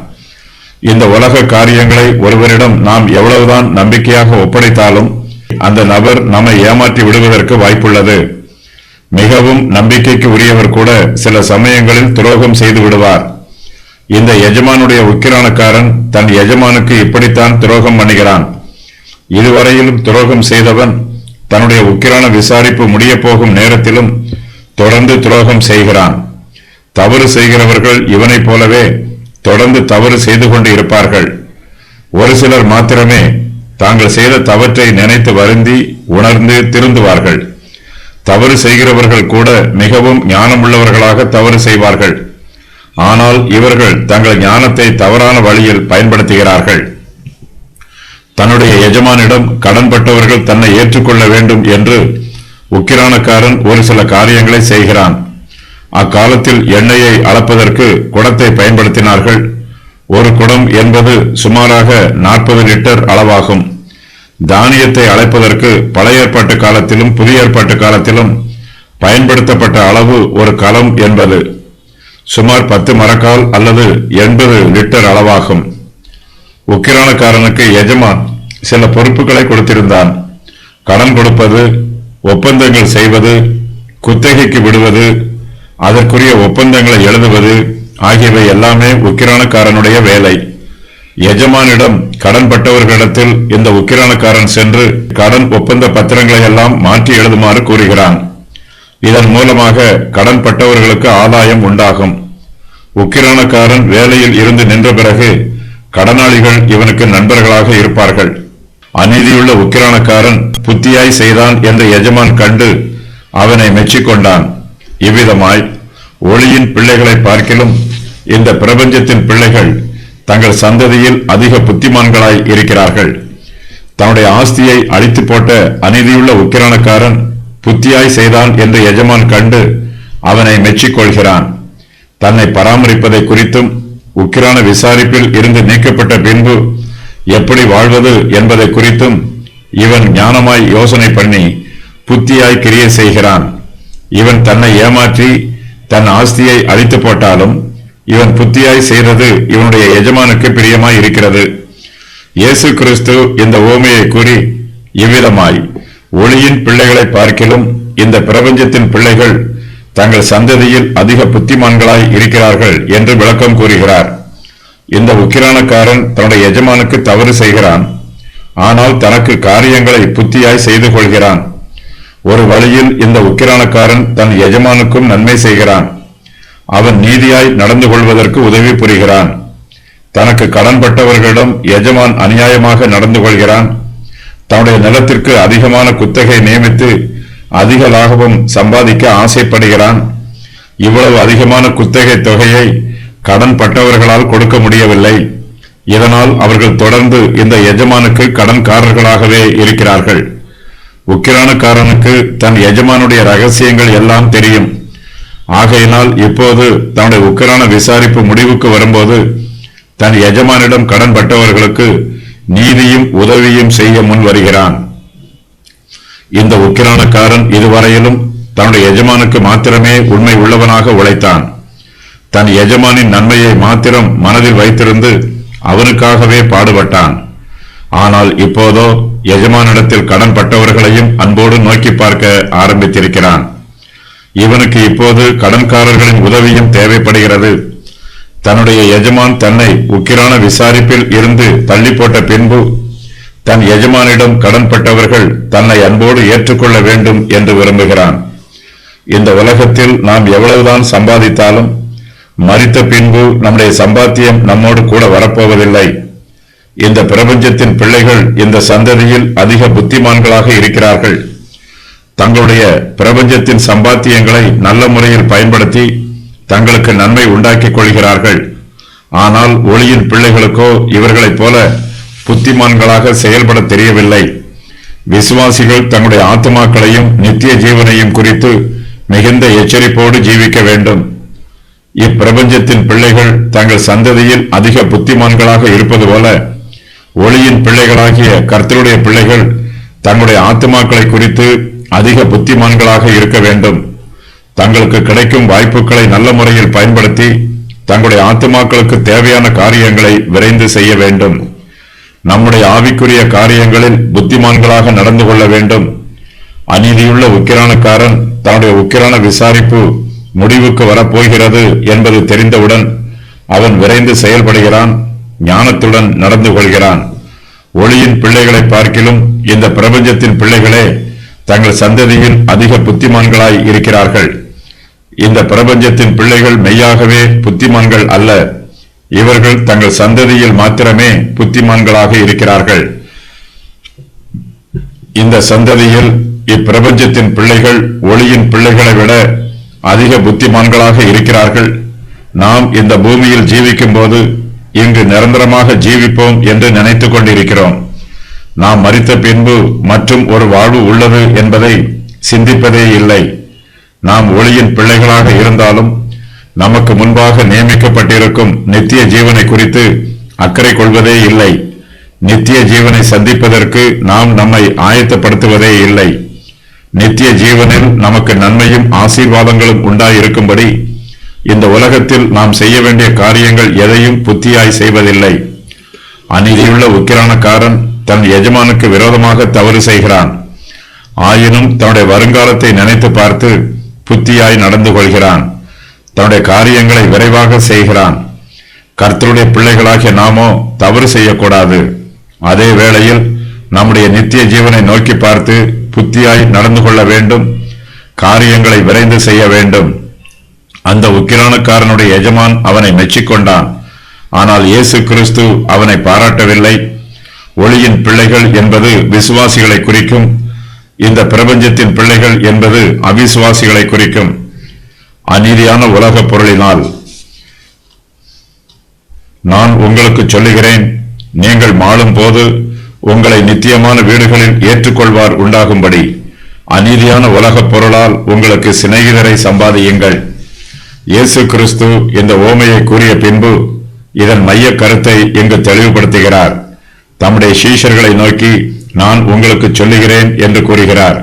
இந்த உலக காரியங்களை ஒருவரிடம் நாம் எவ்வளவுதான் நம்பிக்கையாக ஒப்படைத்தாலும் அந்த நபர் நம்மை ஏமாற்றி விடுவதற்கு வாய்ப்புள்ளது. மிகவும் நம்பிக்கைக்கு உரியவர் கூட சில சமயங்களில் துரோகம் செய்து விடுவார். இந்த எஜமானுடைய உக்கிரானக்காரன் தன் எஜமானுக்கு இப்படித்தான் துரோகம் பண்ணுகிறான். இதுவரையிலும் துரோகம் செய்தவன் தன்னுடைய உக்கிரான விசாரிப்பு முடிய போகும் நேரத்திலும் தொடர்ந்து துரோகம் செய்கிறான். தவறு செய்கிறவர்கள் இவனைப் போலவே தொடர்ந்து தவறு செய்து கொண்டு இருப்பார்கள். ஒரு சிலர் மாத்திரமே தாங்கள் செய்த தவற்றை நினைத்து வருந்தி உணர்ந்து திருந்துவார்கள். தவறு செய்கிறவர்கள் கூட மிகவும் ஞானமுள்ளவர்களாக தவறு செய்வார்கள். ஆனால் இவர்கள் தங்கள் ஞானத்தை தவறான வழியில் பயன்படுத்துகிறார்கள். தன்னுடைய எஜமானிடம் கடன்பட்டவர்கள் தன்னை ஏற்றுக்கொள்ள வேண்டும் என்று உக்கிரானக்காரன் ஒரு சில காரியங்களை செய்கிறான். அக்காலத்தில் எண்ணெயை அளப்பதற்கு குடத்தை பயன்படுத்தினார்கள். ஒரு குடம் என்பது சுமாராக 40 லிட்டர் அளவாகும். தானியத்தை அளப்பதற்கு பழைய ஏற்பாட்டு காலத்திலும் புதிய ஏற்பாட்டு காலத்திலும் பயன்படுத்தப்பட்ட அளவு ஒரு கலம் என்பது சுமார் 10 மரக்கால் அல்லது 80 லிட்டர் அளவாகும். உக்கிரானக்காரனுக்கு எஜமான் சில பொறுப்புகளை கொடுத்திருந்தான். கடன் கொடுப்பது, ஒப்பந்தங்கள் செய்வது, குத்தகைக்கு விடுவது, அதற்குரிய ஒப்பந்தங்களை எழுதுவது ஆகியவை எல்லாமே உக்கிரானக்காரனுடைய வேலை. எஜமானிடம் கடன்பட்டவர்களிடத்தில் இந்த உக்கிரானக்காரன் சென்று கடன் ஒப்பந்த பத்திரங்களை எல்லாம் மாற்றி எழுதுமாறு கூறுகிறான். இதன் மூலமாக கடன்பட்டவர்களுக்கு ஆதாயம் உண்டாகும். உக்கிரானக்காரன் வேலையில் இருந்து நின்ற பிறகு கடனாளிகள் இவனுக்கு நண்பர்களாக இருப்பார்கள். அநீதியுள்ள உக்கிரானக்காரன் புத்தியாய் செய்தான் என்று எஜமான் கண்டு அவனை மெச்சிக்கொண்டான். இவ்விதமாய் ஒளியின் பிள்ளைகளை பார்க்கிலும் இந்த பிரபஞ்சத்தின் பிள்ளைகள் தங்கள் சந்ததியில் அதிக புத்திமான்களாய் இருக்கிறார்கள். தன்னுடைய ஆஸ்தியை அழித்து போட்ட அநீதியுள்ள உக்கிரானக்காரன் புத்தியாய் செய்தான் என்று எஜமான் கண்டு அவனை மெச்சிக்கொள்கிறான். தன்னை பராமரிப்பதை குறித்தும் உக்கிரான விசாரிப்பில் இருந்து நீக்கப்பட்ட பின்பு எப்படி வாழ்வது என்பதை குறித்தும் இவன் ஞானமாய் யோசனை பண்ணி புத்தியாய் கிரியை செய்கிறான். இவன் தன்னை ஏமாற்றி தன் ஆஸ்தியை அழித்து போட்டாலும் இவன் புத்தியாய் செய்தது இவனுடைய எஜமானுக்கு பிரியமாய் இருக்கிறது. இயேசு கிறிஸ்து இந்த ஓமையை கூறி இவ்விதமாய் ஒளியின் பிள்ளைகளை பார்க்கிலும் இந்த பிரபஞ்சத்தின் பிள்ளைகள் தங்கள் சந்ததியில் அதிக புத்திமான்களாய் இருக்கிறார்கள் என்று விளக்கம் கூறுகிறார். இந்த உக்கிரானக்காரன் தன்னுடைய எஜமானுக்கு தவறு செய்கிறான். ஆனால் தனக்கு காரியங்களை புத்தியாய் செய்து கொள்கிறான். ஒரு வழியில் இந்த உக்கிரானக்காரன் தன் எஜமானுக்கும் நன்மை செய்கிறான். அவன் நீதியாய் நடந்து கொள்வதற்கு உதவி புரிகிறான். தனக்கு கடன்பட்டவர்களிடம் எஜமான் அநியாயமாக நடந்து கொள்கிறான். தன்னுடைய நிலத்திற்கு அதிகமான குத்தகை நியமித்து அதிக லாபம் சம்பாதிக்க ஆசைப்படுகிறான். இவ்வளவு அதிகமான குத்தகை தொகையை கடன்பட்டவர்களால் கொடுக்க முடியவில்லை. இதனால் அவர்கள் தொடர்ந்து இந்த எஜமானுக்கு கடன்காரர்களாகவே இருக்கிறார்கள். உக்கிரானக்காரனுக்கு தன் எஜமானுடைய ரகசியங்கள் எல்லாம் தெரியும். ஆகையினால் இப்போது தன்னுடைய உக்கிரான விசாரிப்பு முடிவுக்கு வரும்போது தன் எஜமானிடம் கடன்பட்டவர்களுக்கு நீதியும் உதவியும் செய்ய முன் வருகிறான். இந்த உக்கிரானக்காரன் இதுவரையிலும் தன்னுடைய எஜமானுக்கு மாத்திரமே உண்மை உள்ளவனாக உழைத்தான். தன் எஜமானின் நன்மையை மாத்திரம் மனதில் வைத்திருந்து அவனுக்காகவே பாடுபட்டான். ஆனால் இப்போதோ எஜமானிடத்தில் கடன்பட்டவர்களையும் அன்போடு நோக்கி பார்க்க ஆரம்பித்திருக்கிறான். இவனுக்கு இப்போது கடன்காரர்களின் உதவியும் தேவைப்படுகிறது. தன்னுடைய எஜமான் தன்னை உக்கிரான விசாரிப்பில் இருந்து தள்ளி போட்ட பின்பு தன் எஜமானிடம் கடன்பட்டவர்கள் தன்னை அன்போடு ஏற்றுக்கொள்ள வேண்டும் என்று விரும்புகிறான். இந்த உலகத்தில் நாம் எவ்வளவுதான் சம்பாதித்தாலும் மரித்த பின்பு நம்முடைய சம்பாத்தியம் நம்மோடு கூட வரப்போவதில்லை. இந்த பிரபஞ்சத்தின் பிள்ளைகள் இந்த சந்ததியில் அதிக புத்திமான்களாக இருக்கிறார்கள். தங்களுடைய பிரபஞ்சத்தின் சம்பாத்தியங்களை நல்ல முறையில் பயன்படுத்தி தங்களுக்கு நன்மை உண்டாக்கிக் கொள்கிறார்கள். ஆனால் ஒளியின் பிள்ளைகளுக்கோ இவர்களைப் போல புத்திமான்களாக செயல்பட தெரியவில்லை. விசுவாசிகள் தங்களுடைய ஆத்துமாக்களையும் நித்திய ஜீவனையும் குறித்து மிகுந்த எச்சரிப்போடு ஜீவிக்க வேண்டும். இப்பிரபஞ்சத்தின் பிள்ளைகள் தங்கள் சந்ததியில் அதிக புத்திமான்களாக இருப்பது போல ஒளியின் பிள்ளைகளாகிய கர்த்தருடைய பிள்ளைகள் தங்களுடைய ஆத்துமாக்களை குறித்து அதிக புத்திமான்களாக இருக்க வேண்டும். தங்களுக்கு கிடைக்கும் வாய்ப்புகளை நல்ல முறையில் பயன்படுத்தி தங்களுடைய ஆத்துமாக்களுக்கு தேவையான காரியங்களை விரைந்து செய்ய வேண்டும். நம்முடைய ஆவிக்குரிய காரியங்களில் புத்திமான்களாக நடந்து கொள்ள வேண்டும். அநீதியுள்ள உக்கிரானக்காரன் தன்னுடைய உக்கிரான விசாரிப்பு முடிவுக்கு வரப்போகிறது என்பது தெரிந்தவுடன் அவன் விரைந்து செயல்படுகிறான், ஞானத்துடன் நடந்து கொள்கிறான். ஒளியின் பிள்ளைகளை பார்க்கிலும் இந்த பிரபஞ்சத்தின் பிள்ளைகளே தங்கள் சந்ததியில் அதிக புத்திமான்களாய் இருக்கிறார்கள். இந்த பிரபஞ்சத்தின் பிள்ளைகள் மெய்யாகவே புத்திமான்கள் அல்ல. இவர்கள் தங்கள் சந்ததியில் மாத்திரமே புத்திமான்களாக இருக்கிறார்கள். இந்த சந்ததியில் இப்பிரபஞ்சத்தின் பிள்ளைகள் ஒளியின் பிள்ளைகளை விட அதிக புத்திமான்களாக இருக்கிறார்கள். நாம் இந்த பூமியில் ஜீவிக்கும் போது இங்கு நிரந்தரமாக ஜீவிப்போம் என்று நினைத்துக் கொண்டிருக்கிறோம். நாம் மரித்த பின்பு மற்றும் ஒரு வாழ்வு உள்ளது என்பதை சிந்திப்பதே இல்லை. நாம் ஒளியின் பிள்ளைகளாக இருந்தாலும் நமக்கு முன்பாக நியமிக்கப்பட்டிருக்கும் நித்திய ஜீவனை குறித்து அக்கறை கொள்வதே இல்லை. நித்திய ஜீவனை சந்திப்பதற்கு நாம் நம்மை ஆயத்தப்படுத்துவதே இல்லை. நித்திய ஜீவனில் நமக்கு நன்மையும் ஆசீர்வாதங்களும் உண்டாயிருக்கும்படி இந்த உலகத்தில் நாம் செய்ய வேண்டிய காரியங்கள் எதையும் புத்தியாய் செய்வதில்லை. அநீதியுள்ள உக்கிரானக்காரன் தன் எஜமானுக்கு விரோதமாக தவறு செய்கிறான். ஆயினும் தன்னுடைய வருங்காலத்தை நினைத்து பார்த்து புத்தியாய் நடந்து கொள்கிறான். தன்னுடைய காரியங்களை விரைவாக செய்கிறான். கர்த்தருடைய பிள்ளைகளாகிய நாமோ தவறு செய்யக்கூடாது. அதே வேளையில் நம்முடைய நித்திய ஜீவனை நோக்கி பார்த்து புத்தியாய் நடந்து கொள்ள வேண்டும். காரியங்களை விரைந்து செய்ய வேண்டும். அந்த உக்கிரானக்காரனுடைய எஜமான் அவனை மெச்சிக்கொண்டான். ஆனால் இயேசு கிறிஸ்து அவனை பாராட்டவில்லை. ஒளியின் பிள்ளைகள் என்பது விசுவாசிகளை குறிக்கும். இந்த பிரபஞ்சத்தின் பிள்ளைகள் என்பது அவிசுவாசிகளை குறிக்கும். அநீதியான உலக பொருளினால் நான் உங்களுக்கு சொல்லுகிறேன், நீங்கள் மாளும் போது உங்களை நித்தியமான வீடுகளில் ஏற்றுக்கொள்வார் உண்டாகும்படி அநீதியான உலகப் பொருளால் உங்களுக்கு சிநேகிதரை சம்பாதியுங்கள். இயேசு கிறிஸ்து இந்த ஓமையை கூறிய பின்பு இதன் மைய கருத்தை இங்கு தெளிவுபடுத்துகிறார். தம்முடைய சீஷர்களை நோக்கி நான் உங்களுக்கு சொல்லுகிறேன் என்று கூறுகிறார்.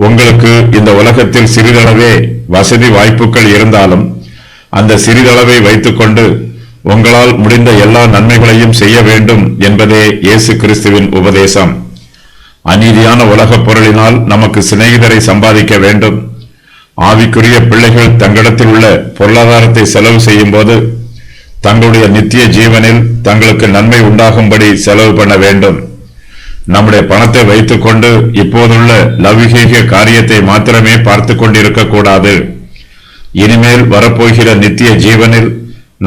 உங்களுக்கு இந்த உலகத்தில் சிறிதளவே வசதி வாய்ப்புகள் இருந்தாலும் அந்த சிறிதளவை வைத்துக்கொண்டு உங்களால் முடிந்த எல்லா நன்மைகளையும் செய்ய வேண்டும் என்பதே இயேசு கிறிஸ்துவின் உபதேசம். அநீதியான உலகப் பொருளினால் நமக்கு சிநேகிதரை சம்பாதிக்க வேண்டும். ஆவிக்குரிய பிள்ளைகள் தங்களிடத்தில் உள்ள பொருளாதாரத்தை செலவு செய்யும் போது தங்களுடைய நித்திய ஜீவனில் தங்களுக்கு நன்மை உண்டாகும்படி செலவு பண்ண வேண்டும். நம்முடைய பணத்தை வைத்துக் கொண்டு இப்போதுள்ள லௌகிக காரியத்தை மாத்திரமே பார்த்து கொண்டிருக்க கூடாது. இனிமேல் வரப்போகிற நித்திய ஜீவனில்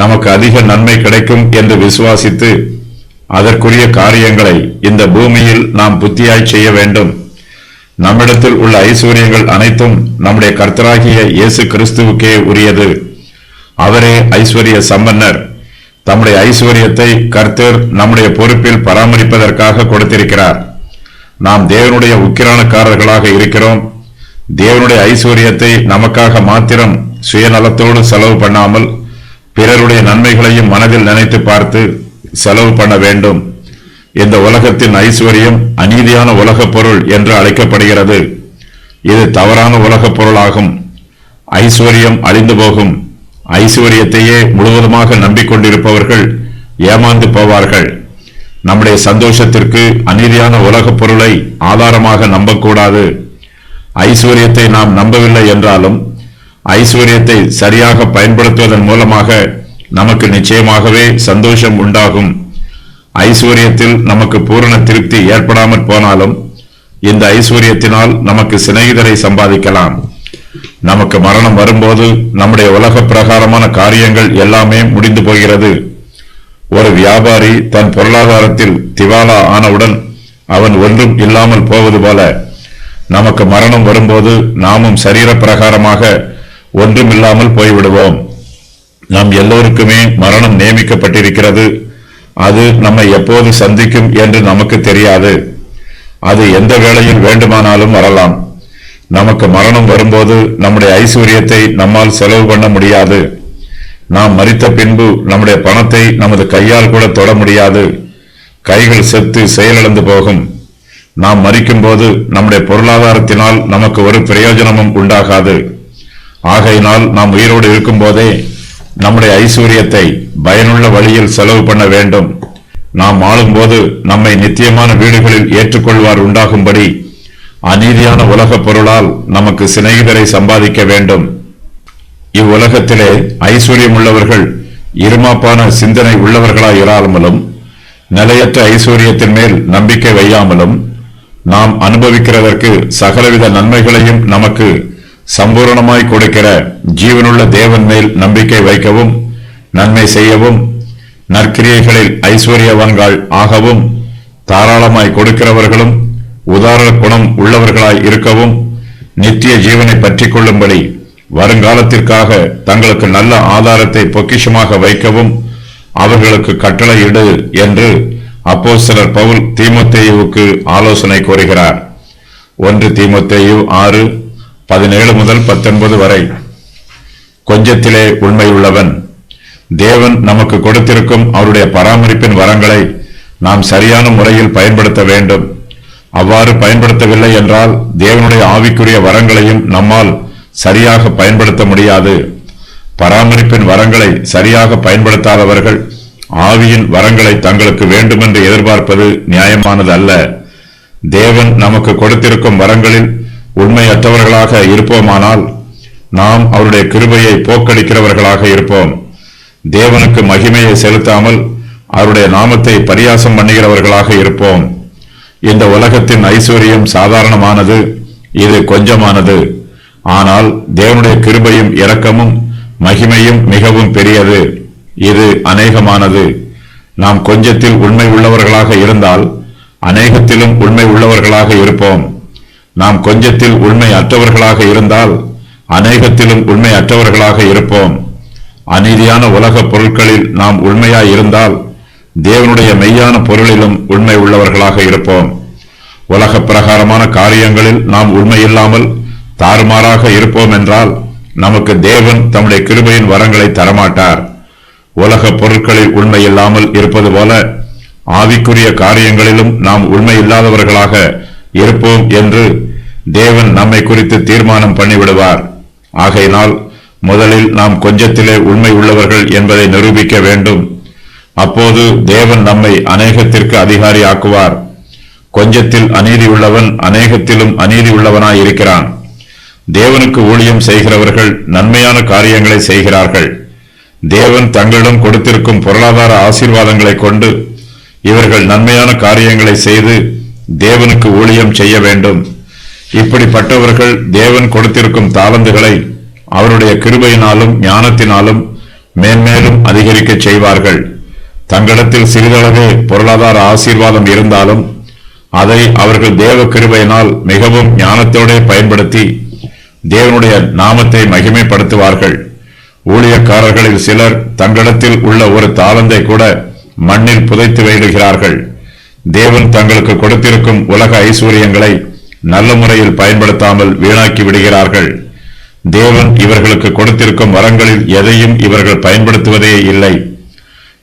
நமக்கு அதிக நன்மை கிடைக்கும் என்று விசுவாசித்து அதற்குரிய காரியங்களை இந்த பூமியில் நாம் புத்தியாய் செய்ய வேண்டும். நம்மிடத்தில் உள்ள ஐஸ்வர்யங்கள் அனைத்தும் நம்முடைய கர்த்தராகிய இயேசு கிறிஸ்துவுக்கே உரியது. அவரே ஐஸ்வர்ய சம்பன்னர். தம்முடைய ஐஸ்வர்யத்தை கர்த்தர் நம்முடைய பொறுப்பில் பராமரிப்பதற்காக கொடுத்திருக்கிறார். நாம் தேவனுடைய உக்கிரானக்காரர்களாக இருக்கிறோம். தேவனுடைய ஐஸ்வர்யத்தை நமக்காக மாத்திரம் சுயநலத்தோடு செலவு பண்ணாமல் பிறருடைய நன்மைகளையும் மனதில் நினைத்து பார்த்து செலவு பண்ண வேண்டும். இந்த உலகத்தின் ஐஸ்வர்யம் அநீதியான உலகப் பொருள் என்று அழைக்கப்படுகிறது. இது தவறான உலகப் பொருளாகும். ஐஸ்வர்யம் அழிந்து போகும். ஐஸ்வர்யத்தையே முழுவதுமாக நம்பிக்கொண்டிருப்பவர்கள் ஏமாந்து போவார்கள். நம்முடைய சந்தோஷத்திற்கு அநீதியான உலகப் பொருளை ஆதாரமாக நம்பக்கூடாது. ஐஸ்வர்யத்தை நாம் நம்பவில்லை என்றாலும் ஐஸ்வர்யத்தை சரியாக பயன்படுத்துவதன் மூலமாக நமக்கு நிச்சயமாகவே சந்தோஷம் உண்டாகும். ஐஸ்வர்யத்தில் நமக்கு பூரண திருப்தி ஏற்படாமற் போனாலும் இந்த ஐஸ்வர்யத்தினால் நமக்கு சிநேகிதரை சம்பாதிக்கலாம். நமக்கு மரணம் வரும்போது நம்முடைய உலக பிரகாரமான காரியங்கள் எல்லாமே முடிந்து போகிறது. ஒரு வியாபாரி தன் பொருளாதாரத்தில் திவாலா ஆனவுடன் அவன் ஒன்றும் இல்லாமல் போவது போல நமக்கு மரணம் வரும்போது நாமும் சரீர பிரகாரமாக ஒன்றும் இல்லாமல் போய்விடுவோம். நம் எல்லோருக்குமே மரணம் நியமிக்கப்பட்டிருக்கிறது. அது நம்மை எப்போது சந்திக்கும் என்று நமக்கு தெரியாது. அது எந்த வேளையில் வேண்டுமானாலும் வரலாம். நமக்கு மரணம் வரும்போது நம்முடைய ஐஸ்வர்யத்தை நம்மால் செலவு பண்ண முடியாது. நாம் மரித்த பின்பு நம்முடைய பணத்தை நமது கையால் கூட தொட முடியாது. கைகள் செத்து செயலிழந்து போகும். நாம் மரிக்கும் போது நம்முடைய பொருளாதாரத்தினால் நமக்கு ஒரு பிரயோஜனமும் உண்டாகாது. ஆகையினால் நாம் உயிரோடு இருக்கும் போதே நம்முடைய ஐஸ்வர்யத்தை பயனுள்ள வழியில் செலவு பண்ண வேண்டும். நாம் ஆளும்போது நம்மை நித்தியமான வீடுகளில் ஏற்றுக்கொள்வார் உண்டாகும்படி அநீதியான உலகப் பொருளால் நமக்கு சிநேகிதரை சம்பாதிக்க வேண்டும். இவ்வுலகத்திலே ஐஸ்வர்யம் உள்ளவர்கள் இருமாப்பான சிந்தனை உள்ளவர்களாய் இராமலும் நிலையற்ற ஐஸ்வர்யத்தின் மேல் நம்பிக்கை வையாமலும் நாம் அனுபவிக்கிறதற்கு சகலவித நன்மைகளையும் நமக்கு சம்பூரணமாய் கொடுக்கிற ஜீவனுள்ள தேவன் மேல் நம்பிக்கை வைக்கவும் நன்மை செய்யவும் நற்கிரியைகளில் ஐஸ்வர்யவான்கள் ஆகவும் தாராளமாய் கொடுக்கிறவர்களும் உதாரண குணம் உள்ளவர்களாய் இருக்கவும் நித்திய ஜீவனை பற்றி கொள்ளும்படி வருங்காலத்திற்காக தங்களுக்கு நல்ல ஆதாரத்தை பொக்கிஷமாக வைக்கவும் அவர்களுக்கு கட்டளையிடு என்று அப்போஸ்தலர் பவுல் தீமோத்தேயுவுக்கு ஆலோசனை கூறுகிறார். 1 தீமோத்தேயு 6:17-19 வரை. கொஞ்சத்திலே உண்மையுள்ளவன். தேவன் நமக்கு கொடுத்திருக்கும் அவருடைய பராமரிப்பின் வரங்களை நாம் சரியான முறையில் பயன்படுத்த வேண்டும். அவ்வாறு பயன்படுத்தவில்லை என்றால் தேவனுடைய ஆவிக்குரிய வரங்களையும் நம்மால் சரியாக பயன்படுத்த முடியாது. பராமரிப்பின் வரங்களை சரியாக பயன்படுத்தாதவர்கள் ஆவியின் வரங்களை தங்களுக்கு வேண்டுமென்று எதிர்பார்ப்பது நியாயமானது அல்ல. தேவன் நமக்கு கொடுத்திருக்கும் வரங்களில் உண்மையற்றவர்களாக இருப்போமானால் நாம் அவருடைய கிருபையை போக்கடிக்கிறவர்களாக இருப்போம். தேவனுக்கு மகிமையை செலுத்தாமல் அவருடைய நாமத்தை பரியாசம் பண்ணுகிறவர்களாக இருப்போம். இந்த உலகத்தின் ஐஸ்வர்யம் சாதாரணமானது, இது கொஞ்சமானது. ஆனால் தேவனுடைய கிருபையும் இரக்கமும் மகிமையும் மிகவும் பெரியது, இது அநேகமானது. நாம் கொஞ்சத்தில் உண்மை உள்ளவர்களாக இருந்தால் அநேகத்திலும் உண்மை உள்ளவர்களாக இருப்போம். நாம் கொஞ்சத்தில் உண்மை அற்றவர்களாக இருந்தால் அநேகத்திலும் உண்மை அற்றவர்களாக இருப்போம். அநீதியான உலக பொருட்களில் நாம் உண்மையாய் இருந்தால் தேவனுடைய மெய்யான பொருளிலும் உண்மை உள்ளவர்களாக இருப்போம். உலக பிரகாரமான காரியங்களில் நாம் உண்மை இல்லாமல் தாறுமாறாக இருப்போம் என்றால் நமக்கு தேவன் தம்முடைய கிருபையின் வரங்களை தரமாட்டார். உலக பொருட்களில் உண்மை இல்லாமல் இருப்பது போல ஆவிக்குரிய காரியங்களிலும் நாம் உண்மை இல்லாதவர்களாக இருப்போம் என்று தேவன் நம்மை குறித்து தீர்மானம் பண்ணிவிடுவார். ஆகையினால் முதலில் நாம் கொஞ்சத்திலே உண்மை உள்ளவர்கள் என்பதை நிரூபிக்க வேண்டும். அப்போது தேவன் நம்மை அநேகத்திற்கு அதிகாரி ஆக்குவார். கொஞ்சத்தில் அநீதி உள்ளவன் அநேகத்திலும் அநீதி உள்ளவனாய் இருக்கிறான். தேவனுக்கு ஊழியம் செய்கிறவர்கள் நன்மையான காரியங்களை செய்கிறார்கள். தேவன் தங்களிடம் கொடுத்திருக்கும் பொருளாதார ஆசீர்வாதங்களை கொண்டு இவர்கள் நன்மையான காரியங்களை செய்து தேவனுக்கு ஊழியம் செய்ய வேண்டும். இப்படிப்பட்டவர்கள் தேவன் கொடுத்திருக்கும் தாளந்துகளை அவருடைய கிருபையினாலும் ஞானத்தினாலும் மேன்மேலும் அதிகரிக்க செய்வார்கள். தங்களிடத்தில் சிறிதளவே பொருளாதார ஆசீர்வாதம் இருந்தாலும் அதை அவர்கள் தேவ கிருபையினால் மிகவும் ஞானத்தோடு பயன்படுத்தி தேவனுடைய நாமத்தை மகிமைப்படுத்துவார்கள். ஊழியக்காரர்களில் சிலர் தங்களிடத்தில் உள்ள ஒரு தாளந்தை கூட மண்ணில் புதைத்து வைடுகிறார்கள். தேவன் தங்களுக்கு கொடுத்திருக்கும் உலக ஐஸ்வர்யங்களை நல்ல முறையில் பயன்படுத்தாமல் வீணாக்கி விடுகிறார்கள். தேவன் இவர்களுக்கு கொடுத்திருக்கும் வரங்களில் எதையும் இவர்கள் பயன்படுத்துவதே இல்லை.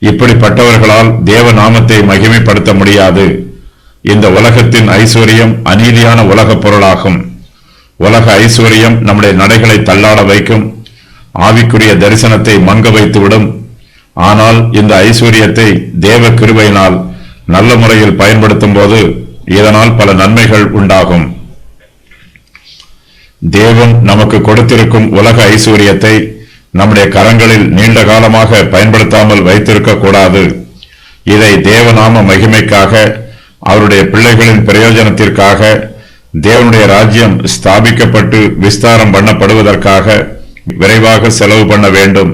இப்படிப்பட்டவர்களால் தேவ நாமத்தை மகிமைப்படுத்த முடியாது. இந்த உலகத்தின் ஐஸ்வர்யம் அநீதியான உலக பொருளாகும். உலக ஐஸ்வர்யம் நம்முடைய நடைகளை தள்ளாட வைக்கும், ஆவிக்குரிய தரிசனத்தை மங்க வைத்துவிடும். ஆனால் இந்த ஐஸ்வர்யத்தை தேவ கிருபையினால் நல்ல முறையில் பயன்படுத்தும் போது இதனால் பல நன்மைகள் உண்டாகும். தேவன் நமக்கு கொடுத்திருக்கும் உலக ஐஸ்வர்யத்தை நம்முடைய கரங்களில் நீண்ட காலமாக பயன்படுத்தாமல் வைத்திருக்க கூடாது. இதை தேவநாம மகிமைக்காக, அவருடைய பிள்ளைகளின் பிரயோஜனத்திற்காக, தேவனுடைய ராஜ்யம் ஸ்தாபிக்கப்பட்டு விஸ்தாரம் பண்ணப்படுவதற்காக விரைவாக செலவு பண்ண வேண்டும்.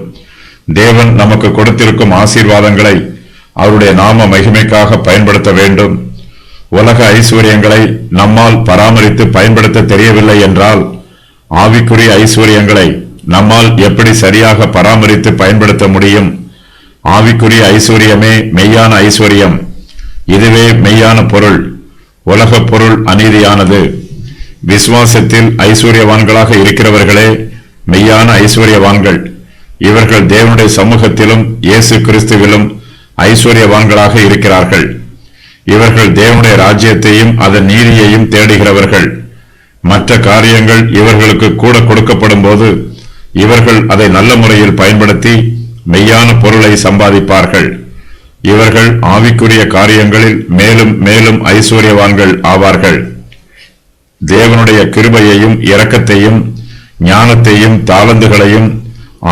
தேவன் நமக்கு கொடுத்திருக்கும் ஆசீர்வாதங்களை அவருடைய நாம மகிமைக்காக பயன்படுத்த வேண்டும். உலக ஐஸ்வர்யங்களை நம்மால் பராமரித்து பயன்படுத்த தெரியவில்லை என்றால் ஆவிக்குரிய ஐஸ்வர்யங்களை நம்மால் எப்படி சரியாக பராமரித்து பயன்படுத்த முடியும்? ஆவிக்குரிய ஐஸ்வர்யமே மெய்யான ஐஸ்வர்யம். இதுவே மெய்யான பொருள். உலக பொருள் அநீதியானது. விசுவாசத்தில் ஐஸ்வர்யவான்களாக இருக்கிறவர்களே மெய்யான ஐஸ்வர்யவான்கள். இவர்கள் தேவனுடைய சமூகத்திலும் இயேசு கிறிஸ்துவிலும் ஐஸ்வர்யவான்களாக இருக்கிறார்கள். இவர்கள் தேவனுடைய ராஜ்யத்தையும் அதன் நீதியையும் தேடுகிறவர்கள். மற்ற காரியங்கள் இவர்களுக்கு கூட கொடுக்கப்படும் போது இவர்கள் அதை நல்ல முறையில் பயன்படுத்தி மெய்யான பொருளை சம்பாதிப்பார்கள். இவர்கள் ஆவிக்குரிய காரியங்களில் மேலும் மேலும் ஐஸ்வர்யவான்கள் ஆவார்கள். தேவனுடைய கிருபையையும் இரக்கத்தையும் ஞானத்தையும் தாளந்துகளையும்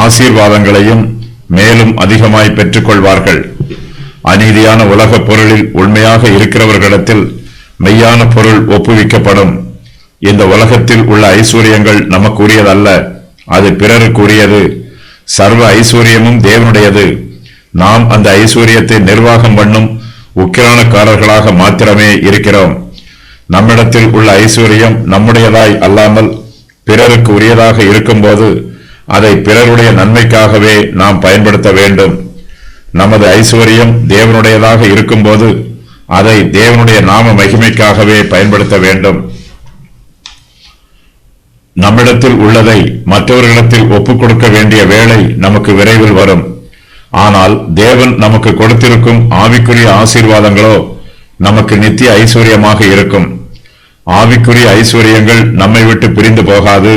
ஆசீர்வாதங்களையும் மேலும் அதிகமாய் பெற்றுக் கொள்வார்கள். அநீதியான உலக பொருளில் உண்மையாக இருக்கிறவர்களிடத்தில் மெய்யான பொருள் ஒப்புவிக்கப்படும். இந்த உலகத்தில் உள்ள ஐஸ்வர்யங்கள் நமக்குரியதல்ல, அது பிறருக்குரியது. சர்வ ஐஸ்வர்யமும் தேவனுடையது. நாம் அந்த ஐஸ்வர்யத்தை நிர்வாகம் பண்ணும் உக்கிரானக்காரர்களாக மாத்திரமே இருக்கிறோம். நம்மிடத்தில் உள்ள ஐஸ்வர்யம் நம்முடையதாய் அல்லாமல் பிறருக்கு உரியதாக இருக்கும்போது அதை பிறருடைய நன்மைக்காகவே நாம் பயன்படுத்த வேண்டும். நமது ஐஸ்வர்யம் தேவனுடையதாக இருக்கும்போது அதை தேவனுடைய நாம மகிமைக்காகவே பயன்படுத்த வேண்டும். நம்மிடத்தில் உள்ளதை மற்றவர்களிடத்தில் ஒப்புக் கொடுக்க வேண்டிய வேளை நமக்கு விரைவில் வரும். ஆனால் தேவன் நமக்கு கொடுத்திருக்கும் ஆவிக்குரிய ஆசீர்வாதங்களோ நமக்கு நித்திய ஐஸ்வர்யமாக இருக்கும். ஆவிக்குரிய ஐஸ்வர்யங்கள் நம்மை விட்டு பிரிந்து போகாது.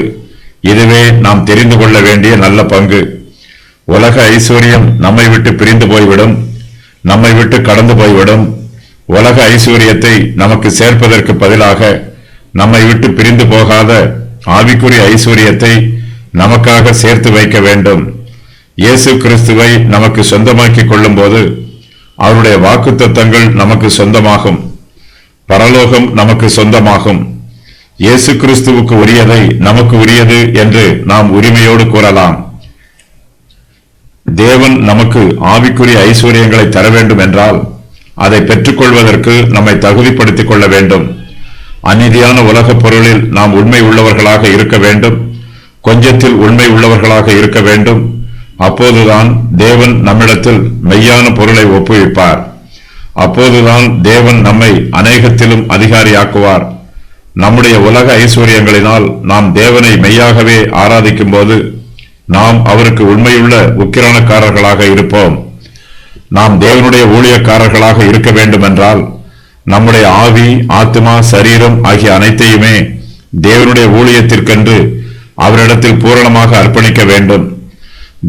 இதுவே நாம் தெரிந்து கொள்ள வேண்டிய நல்ல பங்கு. உலக ஐஸ்வர்யம் நம்மை விட்டு பிரிந்து போய்விடும், நம்மை விட்டு கடந்து போய்விடும். உலக ஐஸ்வர்யத்தை நமக்கு சேர்ப்பதற்கு பதிலாக நம்மை விட்டு பிரிந்து போகாத ஆவிக்குரிய ஐஸ்வர்யத்தை நமக்காக சேர்த்து வைக்க வேண்டும். இயேசு கிறிஸ்துவை நமக்கு சொந்தமாக்கிக் கொள்ளும் போது அவருடைய வாக்குத்தத்தங்கள் நமக்கு சொந்தமாகும். பரலோகம் நமக்கு சொந்தமாகும். இயேசு கிறிஸ்துவுக்கு உரியதை நமக்கு உரியது என்று நாம் உரிமையோடு கூறலாம். தேவன் நமக்கு ஆவிக்குரிய ஐஸ்வர்யங்களை தர வேண்டும் என்றால் அதை பெற்றுக்கொள்வதற்கு நம்மை தகுதிப்படுத்திக் கொள்ள வேண்டும். அநீதியான உலக பொருளில் நாம் உண்மை உள்ளவர்களாக இருக்க வேண்டும். கொஞ்சத்தில் உண்மை உள்ளவர்களாக இருக்க வேண்டும். அப்போதுதான் தேவன் நம்மிடத்தில் மெய்யான பொருளை ஒப்புவிப்பார். அப்போதுதான் தேவன் நம்மை அநேகத்திலும் அதிகாரியாக்குவார். நம்முடைய உலக ஐஸ்வர்யங்களினால் நாம் தேவனை மெய்யாகவே ஆராதிக்கும் போது நாம் அவருக்கு உண்மையுள்ள உக்கிரானக்காரர்களாக இருப்போம். நாம் தேவனுடைய ஊழியக்காரர்களாக இருக்க வேண்டும் என்றால் நம்முடைய ஆவி, ஆத்மா, சரீரம் ஆகிய அனைத்தையுமே தேவனுடைய ஊழியத்திற்கென்று அவரிடத்தில் பூரணமாக அர்ப்பணிக்க வேண்டும்.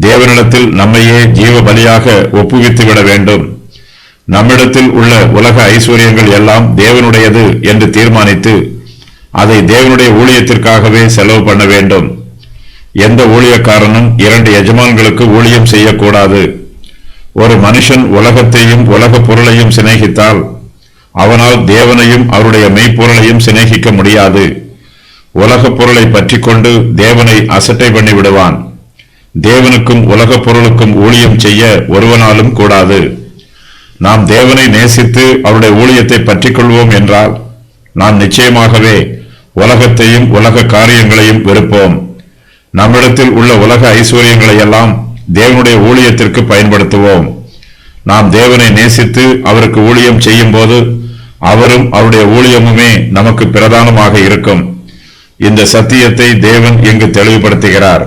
தேவனிடத்தில் நம்மையே ஜீவ பலியாக ஒப்புவித்து விட வேண்டும். நம்மிடத்தில் உள்ள உலக ஐஸ்வர்யங்கள் எல்லாம் தேவனுடையது என்று தீர்மானித்து அதை தேவனுடைய ஊழியத்திற்காகவே செலவு பண்ண வேண்டும். எந்த ஊழியக்காரனும் 2 எஜமான்களுக்கு ஊழியம் செய்யக்கூடாது. ஒரு மனுஷன் உலகத்தையும் உலக பொருளையும் சிநேகித்தால் அவனால் தேவனையும் அவருடைய மெய்ப்பொருளையும் சிநேகிக்க முடியாது. உலகப் பொருளை பற்றி கொண்டு தேவனை அசட்டை பண்ணி விடுவான். தேவனுக்கும் உலகப் பொருளுக்கும் ஊழியம் செய்ய ஒருவனாலும் கூடாது. நாம் தேவனை நேசித்து அவருடைய ஊழியத்தை பற்றிக் கொள்வோம் என்றால் நாம் நிச்சயமாகவே உலகத்தையும் உலக காரியங்களையும் வெறுப்போம். நம்மிடத்தில் உள்ள உலக ஐஸ்வர்யங்களை எல்லாம் தேவனுடைய ஊழியத்திற்கு பயன்படுத்துவோம். நாம் தேவனை நேசித்து அவருக்கு ஊழியம் செய்யும் போது அவரும் அவருடைய ஊழியமுமே நமக்கு பிரதானமாக இருக்கும். இந்த சத்தியத்தை தேவன் இங்கு தெளிவுபடுத்துகிறார்.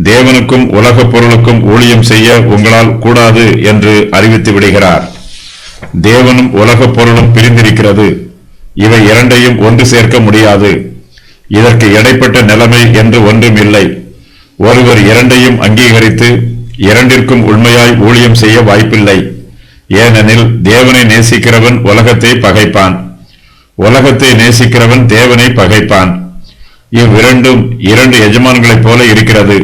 தேவனுக்கும் உலகப் பொருளுக்கும் ஊழியம் செய்ய உங்களால் கூடாது என்று அறிவித்து விடுகிறார். தேவனும் உலகப் பொருளும் பிரிந்திருக்கிறது. இவை இரண்டையும் ஒன்று சேர்க்க முடியாது. இதற்கு இடைப்பட்ட நிலைமை என்று ஒன்றும் இல்லை. ஒருவர் இரண்டையும் அங்கீகரித்து இரண்டிற்கும் உண்மையாய் ஊழியம் செய்ய வாய்ப்பில்லை. ஏனெனில் தேவனை நேசிக்கிறவன் உலகத்தை பகைப்பான், உலகத்தை நேசிக்கிறவன் தேவனை பகைப்பான். இவ்விரண்டும் இரண்டு எஜமான்களைப் போல இருக்கிறது.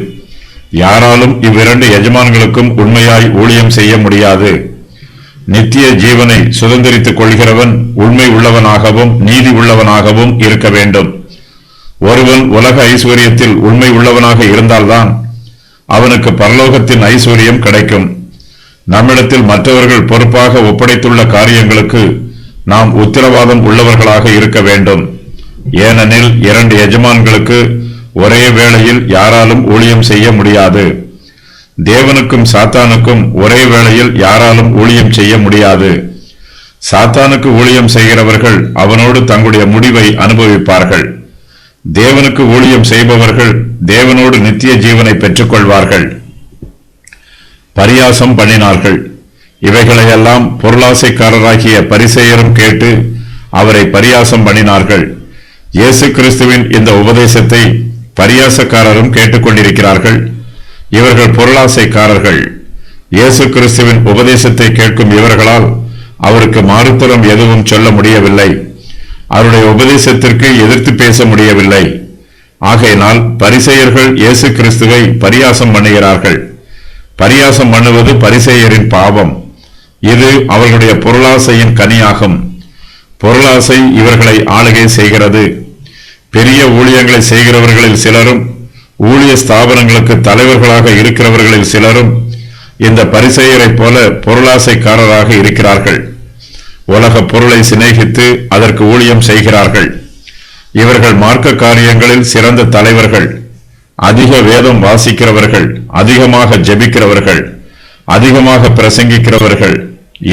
யாராலும் இவ்விரண்டு எஜமான்களுக்கும் உண்மையாய் ஊழியம் செய்ய முடியாது. நித்திய ஜீவனை சுதந்திரித்துக் கொள்கிறவன் உண்மை உள்ளவனாகவும் நீதி உள்ளவனாகவும் இருக்க வேண்டும். ஒருவன் உலக ஐஸ்வர்யத்தில் உண்மை உள்ளவனாக இருந்தால்தான் அவனுக்கு பரலோகத்தின் ஐஸ்வர்யம் கிடைக்கும். நம்மிடத்தில் மற்றவர்கள் பொறுப்பாக ஒப்படைத்துள்ள காரியங்களுக்கு நாம் உத்தரவாதம் உள்ளவர்களாக இருக்க வேண்டும். ஏனெனில் இரண்டு எஜமான்களுக்கு ஒரே வேளையில் யாராலும் ஊழியம் செய்ய முடியாது. தேவனுக்கும் சாத்தானுக்கும் ஒரே வேளையில் யாராலும் ஊழியம் செய்ய முடியாது. சாத்தானுக்கு ஊழியம் செய்கிறவர்கள் அவனோடு தங்களுடைய முடிவை அனுபவிப்பார்கள். தேவனுக்கு ஊழியம் செய்பவர்கள் தேவனோடு நித்திய ஜீவனை பெற்றுக் கொள்வார்கள். பரியாசம் பண்ணினார்கள். இவைகளையெல்லாம் பொருளாசைக்காரராகிய பரிசேயரும் கேட்டு அவரை பரியாசம் பண்ணினார்கள். இயேசு கிறிஸ்துவின் இந்த உபதேசத்தை பரியாசக்காரரும் கேட்டுக்கொண்டிருக்கிறார்கள். இவர்கள் பொருளாசைக்காரர்கள். இயேசு கிறிஸ்துவின் உபதேசத்தை கேட்கும் இவர்களால் அவருக்கு மாறுத்தரம் எதுவும் சொல்ல முடியவில்லை. அவருடைய உபதேசத்திற்கு எதிர்த்து பேச முடியவில்லை. ஆகையினால் பரிசேயர்கள் இயேசு கிறிஸ்துவை பரியாசம் பண்ணுகிறார்கள். பரியாசம் பண்ணுவது பரிசேயரின் பாவம். இது அவர்களுடைய பொருளாசையின் கனியாகும். பொருளாசை இவர்களை ஆளுகை செய்கிறது. பெரிய ஊழியங்களை செய்கிறவர்களில் சிலரும் ஊழிய ஸ்தாபனங்களுக்கு தலைவர்களாக இருக்கிறவர்களில் சிலரும் இந்த பரிசேயரைப் போல பொருளாசைக்காரராக இருக்கிறார்கள். உலக பொருளை சிநேகித்து அதற்கு ஊழியம் செய்கிறார்கள். இவர்கள் மார்க்க காரியங்களில் சிறந்த தலைவர்கள், அதிக வேதம் வாசிக்கிறவர்கள், அதிகமாக ஜெபிக்கிறவர்கள், அதிகமாக பிரசங்கிக்கிறவர்கள்.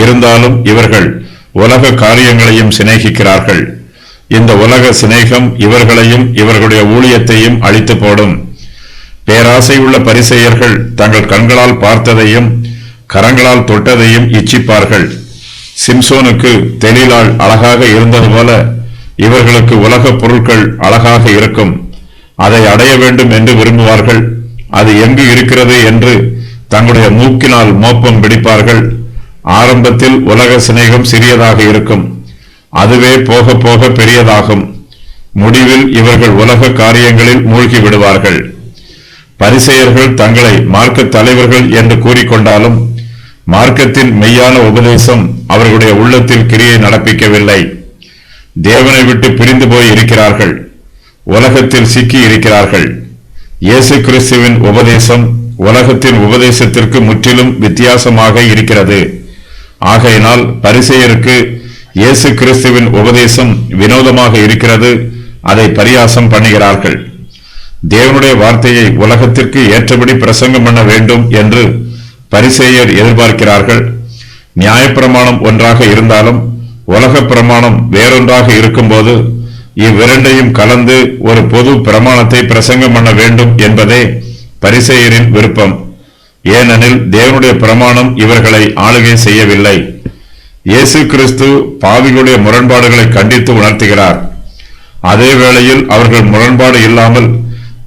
இருந்தாலும் இவர்கள் உலக காரியங்களையும் சிநேகிக்கிறார்கள். இந்த உலக சிநேகம் இவர்களையும் இவர்களுடைய ஊழியத்தையும் அழித்து போடும். பேராசை உள்ள பரிசேயர்கள் தங்கள் கண்களால் பார்த்ததையும் கரங்களால் தொட்டதையும் இச்சிப்பார்கள். சிம்சோனுக்கு தெலீலாள் அழகாக இருந்தது போல இவர்களுக்கு உலகப் பொருட்கள் அழகாக இருக்கும். அதை அடைய வேண்டும் என்று விரும்புவார்கள். அது எங்கு இருக்கிறது என்று தங்களுடைய மூக்கினால் மோப்பம் பிடிப்பார்கள். ஆரம்பத்தில் உலக சிநேகம் சிறியதாக இருக்கும். அதுவே போக போக பெரியதாகும். முடிவில் இவர்கள் உலக காரியங்களில் மூழ்கி விடுவார்கள். பரிசேயர்கள் தங்களை மார்க்க தலைவர்கள் என்று கூறிக்கொண்டாலும் மார்க்கத்தின் மெய்யான உபதேசம் அவர்களுடைய உள்ளத்தில் கிரியை நடப்பிக்கவில்லை. தேவனை விட்டு பிரிந்து போய் இருக்கிறார்கள். உலகத்தில் சிக்கி இருக்கிறார்கள். இயேசு கிறிஸ்துவின் உபதேசம் உலகத்தின் உபதேசத்திற்கு முற்றிலும் வித்தியாசமாக இருக்கிறது. ஆகையினால் பரிசேயருக்கு இயேசு கிறிஸ்துவின் உபதேசம் வினோதமாக இருக்கிறது. அதை பரியாசம் பண்ணுகிறார்கள். தேவனுடைய வார்த்தையை உலகத்திற்கு ஏற்றபடி பிரசங்கம் பண்ண வேண்டும் என்று பரிசேயர் எதிர்பார்க்கிறார்கள். நியாயப்பிரமாணம் ஒன்றாக இருந்தாலும் உலக பிரமாணம் வேறொன்றாக இருக்கும்போது இவ்விரண்டையும் கலந்து ஒரு பொது பிரமாணத்தை பிரசங்கம் பண்ண வேண்டும் என்பதே பரிசேயரின் விருப்பம். ஏனெனில் தேவனுடைய பிரமாணம் இவர்களை ஆளுகை செய்யவில்லை. இயேசு கிறிஸ்து பாவிகளுடைய முரண்பாடுகளை கண்டித்து உணர்த்துகிறார். அதே வேளையில் அவர்கள் முரண்பாடு இல்லாமல்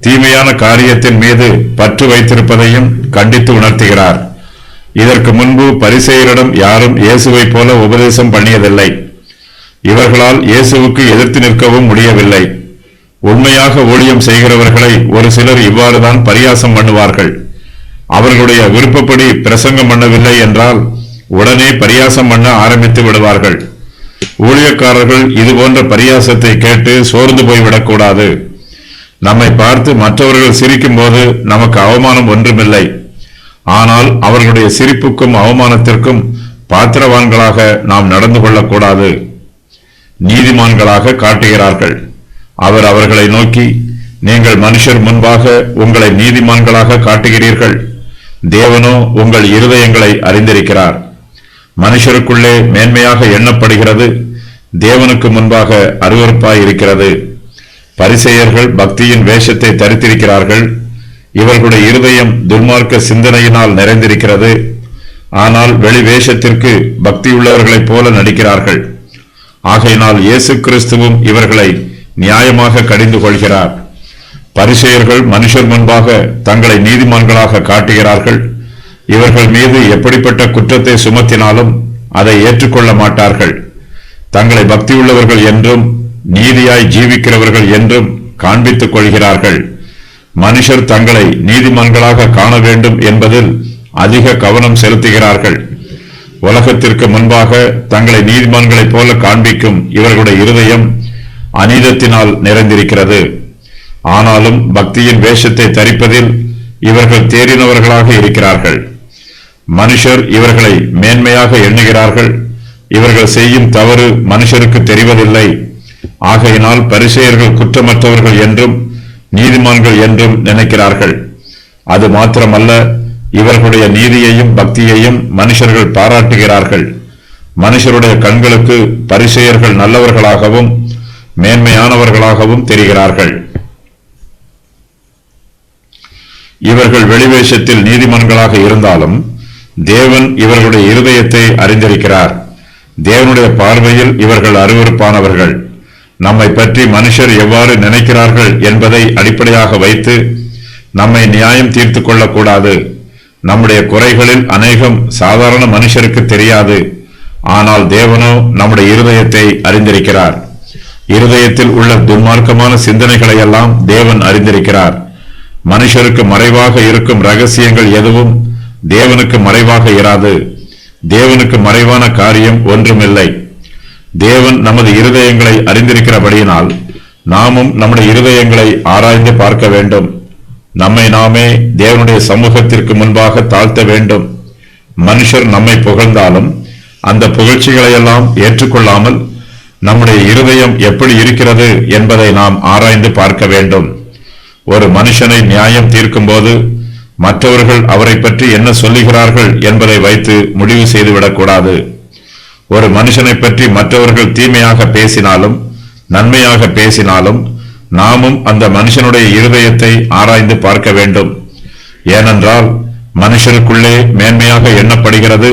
தீமையான காரியத்தின் மீது பற்று வைத்திருப்பதையும் கண்டித்து உணர்த்துகிறார். இதற்கு முன்பு பரிசேயரிடம் யாரும் இயேசுவை போல உபதேசம் பண்ணியதில்லை. இவர்களால் இயேசுவுக்கு எதிர்த்து நிற்கவும் முடியவில்லை. உண்மையாக ஊழியம் செய்கிறவர்களை ஒரு சிலர் இவ்வாறுதான் பரியாசம் பண்ணுவார்கள். அவர்களுடைய விருப்பப்படி பிரசங்கம் பண்ணவில்லை என்றால் உடனே பரியாசம் பண்ண ஆரம்பித்து விடுவார்கள். ஊழியக்காரர்கள் இதுபோன்ற பரியாசத்தை கேட்டு சோர்ந்து போய்விடக்கூடாது. நம்மை பார்த்து மற்றவர்கள் சிரிக்கும் போது நமக்கு அவமானம் ஒன்றுமில்லை. ஆனால் அவர்களுடைய சிரிப்புக்கும் அவமானத்திற்கும் பாத்திரவான்களாக நாம் நடந்து கொள்ளக்கூடாது. நீதிமான்களாக காட்டுகிறார்கள். அவர் அவர்களை நோக்கி, நீங்கள் மனுஷர் முன்பாக உங்களை நீதிமான்களாக காட்டுகிறீர்கள், தேவனோ உங்கள் இருதயங்களை அறிந்திருக்கிறார். மனுஷருக்குள்ளே மேன்மையாக எண்ணப்படுகிறது, தேவனுக்கு முன்பாக அருவருப்பாய் இருக்கிறது. பரிசேயர்கள் பக்தியின் வேஷத்தை தரித்திருக்கிறார்கள். இவர்களுடைய இருதயம் துன்மார்க்க சிந்தனையினால் நிறைந்திருக்கிறது. ஆனால் வெளி வேஷத்திற்கு பக்தியுள்ளவர்களைப் போல நடிக்கிறார்கள். ஆகையினால் இயேசு கிறிஸ்துவும் இவர்களை நியாயமாக கடிந்து கொள்கிறார். பரிசேயர்கள் மனுஷர் முன்பாக தங்களை நீதிமான்களாக காட்டுகிறார்கள். இவர்கள் மீது எப்படிப்பட்ட குற்றத்தை சுமத்தினாலும் அதை ஏற்றுக்கொள்ள மாட்டார்கள். தங்களை பக்தியுள்ளவர்கள் என்றும் நீதியாய் ஜீவிக்கிறவர்கள் என்றும் காண்பித்துக் கொள்கிறார்கள். மனுஷர் தங்களை நீதிமான்களாக காண வேண்டும் என்பதில் அதிக கவனம் செலுத்துகிறார்கள். உலகத்திற்கு முன்பாக தங்களை நீதிமான்களைப் போல காண்பிக்கும் இவர்களுடைய இருதயம் அநீதத்தினால் நிறைந்திருக்கிறது. ஆனாலும் பக்தியின் வேஷத்தை தரிப்பதில் இவர்கள் தேறினவர்களாக இருக்கிறார்கள். மனுஷர் இவர்களை மேன்மையாக எண்ணுகிறார்கள். இவர்கள் செய்யும் தவறு மனுஷருக்கு தெரிவதில்லை. ஆகையினால் பரிசேயர்கள் குற்றமற்றவர்கள் என்றும் நீதிமான்கள் என்றும் நினைக்கிறார்கள். அது மாத்திரமல்ல, இவர்களுடைய நீதியையும் பக்தியையும் மனுஷர்கள் பாராட்டுகிறார்கள். மனுஷருடைய கண்களுக்கு பரிசேயர்கள் நல்லவர்களாகவும் மேன்மையானவர்களாகவும் தெரிகிறார்கள். இவர்கள் வெளிவேஷத்தில் நீதிமான்களாக இருந்தாலும் தேவன் இவர்களுடைய இருதயத்தை அறிந்திருக்கிறார். தேவனுடைய பார்வையில் இவர்கள் அருவருப்பானவர்கள். நம்மை பற்றி மனுஷர் எவ்வாறு நினைக்கிறார்கள் என்பதை அடிப்படையாக வைத்து நம்மை நியாயம் தீர்த்து கொள்ளக்கூடாது. நம்முடைய குறைகளில் அநேகம் சாதாரண மனுஷருக்கு தெரியாது. ஆனால் தேவனோ நம்முடைய இருதயத்தை அறிந்திருக்கிறார். இருதயத்தில் உள்ள துன்மார்க்கமான சிந்தனைகளை எல்லாம் தேவன் அறிந்திருக்கிறார். மனுஷருக்கு மறைவாக இருக்கும் ரகசியங்கள் எதுவும் தேவனுக்கு மறைவாக இராது. தேவனுக்கு மறைவான காரியம் ஒன்றுமில்லை. தேவன் நமது இருதயங்களை அறிந்திருக்கிறபடியினால் நாமும் நம்முடைய இருதயங்களை ஆராய்ந்து பார்க்க வேண்டும். நம்மை நாமே தேவனுடைய சமூகத்திற்கு முன்பாக தாழ்த்த வேண்டும். மனுஷர் நம்மை புகழ்ந்தாலும் அந்த புகழ்ச்சிகளையெல்லாம் ஏற்றுக்கொள்ளாமல் நம்முடைய இருதயம் எப்படி இருக்கிறது என்பதை நாம் ஆராய்ந்து பார்க்க வேண்டும். ஒரு மனுஷனை நியாயம் தீர்க்கும் போது மற்றவர்கள் அவரை பற்றி என்ன சொல்லுகிறார்கள் என்பதை வைத்து முடிவு செய்துவிடக்கூடாது. ஒரு மனுஷனை பற்றி மற்றவர்கள் தீமையாக பேசினாலும் நன்மையாக பேசினாலும் நாமும் அந்த மனுஷனுடைய இருதயத்தை ஆராய்ந்து பார்க்க வேண்டும். ஏனென்றால் மனுஷருக்குள்ளே மேன்மையாக எண்ணப்படுகிறது,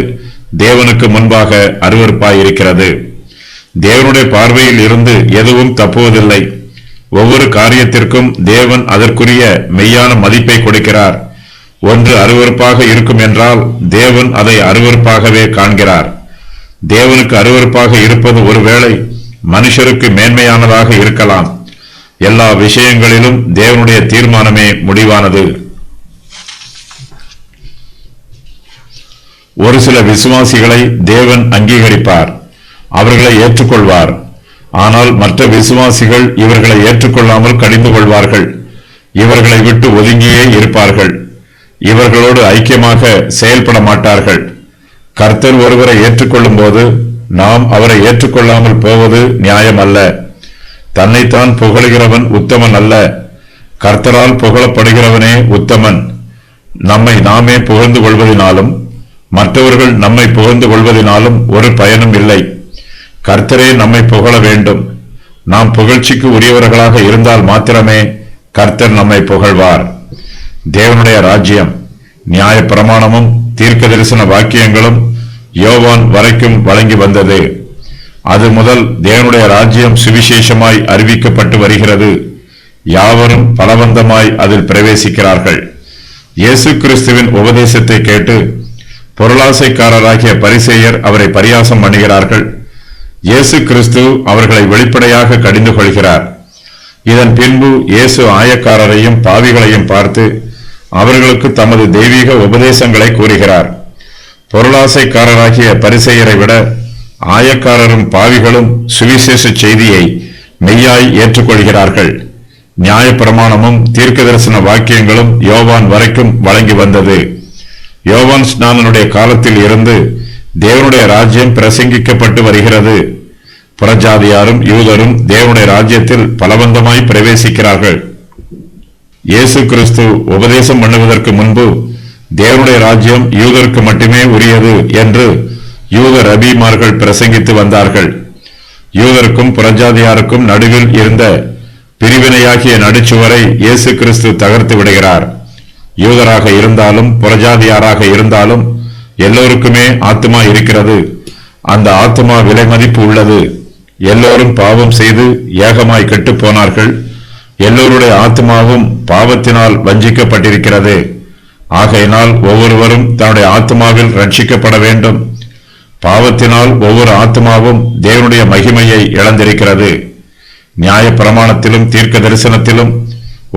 தேவனுக்கு முன்பாக அருவருப்பாயிருக்கிறது. தேவனுடைய பார்வையில் இருந்து எதுவும் தப்புவதில்லை. ஒவ்வொரு காரியத்திற்கும் தேவன் அதற்குரிய மெய்யான மதிப்பை கொடுக்கிறார். ஒன்று அருவருப்பாக இருக்கும் என்றால் தேவன் அதை அருவருப்பாகவே காண்கிறார். தேவனுக்கு அருவருப்பாக இருப்பது ஒருவேளை மனுஷருக்கு மேன்மையானதாக இருக்கலாம். எல்லா விஷயங்களிலும் தேவனுடைய தீர்மானமே முடிவானது. ஒரு சில விசுவாசிகளை தேவன் அங்கீகரிப்பார், அவர்களை ஏற்றுக்கொள்வார். ஆனால் மற்ற விசுவாசிகள் இவர்களை ஏற்றுக்கொள்ளாமல் கடிந்து கொள்வார்கள். இவர்களை விட்டு ஒதுங்கியே இருப்பார்கள். இவர்களோடு ஐக்கியமாக செயல்பட மாட்டார்கள். கர்த்தர் ஒருவரை ஏற்றுக்கொள்ளும் போது நாம் அவரை ஏற்றுக்கொள்ளாமல் போவது நியாயம் அல்ல. தன்னைத்தான் புகழுகிறவன் உத்தமன் அல்ல, கர்த்தரால் புகழப்படுகிறவனே உத்தமன். நம்மை நாமே புகழ்ந்து கொள்வதினாலும் மற்றவர்கள் நம்மை புகழ்ந்து கொள்வதினாலும் ஒரு பயனும் இல்லை. கர்த்தரே நம்மை புகழ வேண்டும். நாம் புகழ்ச்சிக்கு உரியவர்களாக இருந்தால் மாத்திரமே கர்த்தர் நம்மை புகழ்வார். தேவனுடைய ராஜ்யம் நியாய பிரமாணமும் தீர்க்க தரிசன வாக்கியங்களும் யோவான் வரைக்கும் வழங்கி வந்தது. அது முதல் தேவனுடைய ராஜ்யம் சுவிசேஷமாய் அறிவிக்கப்பட்டு வருகிறது. யாவரும் பலவந்தமாய் அதில் பிரவேசிக்கிறார்கள். இயேசு கிறிஸ்துவின் உபதேசத்தை கேட்டு பொருளாசைக்காரராகிய பரிசேயர் அவரை பரியாசம் பண்ணுகிறார்கள். இயேசு கிறிஸ்து அவர்களை வெளிப்படையாக கடிந்து கொள்கிறார். இதன் பின்பு இயேசு ஆயக்காரரையும் பாவிகளையும் பார்த்து அவர்களுக்கு தமது தெய்வீக உபதேசங்களை கூறுகிறார். பொருளாசைக்காரராகிய பரிசேயரை விட ஆயக்காரரும் பாவிகளும் சுவிசேஷ செய்தியை மெய்யாய் ஏற்றுக்கொள்கிறார்கள். நியாயப்பிரமாணமும் தீர்க்க தரிசன வாக்கியங்களும் யோவான் வரைக்கும் வழங்கி வந்தது. யோவான் ஸ்நானனுடைய காலத்தில் இருந்து தேவனுடைய ராஜ்யம் பிரசங்கிக்கப்பட்டு வருகிறது. புறஜாதியாரும் யூதரும் தேவனுடைய ராஜ்யத்தில் பலவந்தமாய் பிரவேசிக்கிறார்கள். இயேசு கிறிஸ்து உபதேசம் பண்ணுவதற்கு முன்பு தேவனுடைய ராஜ்யம் யூதருக்கு மட்டுமே உரியது என்று யூத ரபிமார்கள் பிரசங்கித்து வந்தார்கள். யூதருக்கும் புறஜாதியாருக்கும் நடுவில் இருந்த பிரிவினையாகிய நடுச்சுவரை இயேசு கிறிஸ்து தகர்த்து விடுகிறார். யூதராக இருந்தாலும் புறஜாதியாராக இருந்தாலும் எல்லோருக்குமே ஆத்துமா இருக்கிறது. அந்த ஆத்துமா விலை மதிப்பு உள்ளது. எல்லோரும் பாவம் செய்து ஏகமாய் கெட்டுப் போனார்கள். எல்லோருடைய ஆத்மாவும் பாவத்தினால் வஞ்சிக்கப்பட்டிருக்கிறது. ஆகையினால் ஒவ்வொருவரும் தன்னுடைய ஆத்மாவில் ரட்சிக்கப்பட வேண்டும். பாவத்தினால் ஒவ்வொரு ஆத்மாவும் தேவனுடைய மகிமையை இழந்திருக்கிறது. நியாய பிரமாணத்திலும் தீர்க்க தரிசனத்திலும்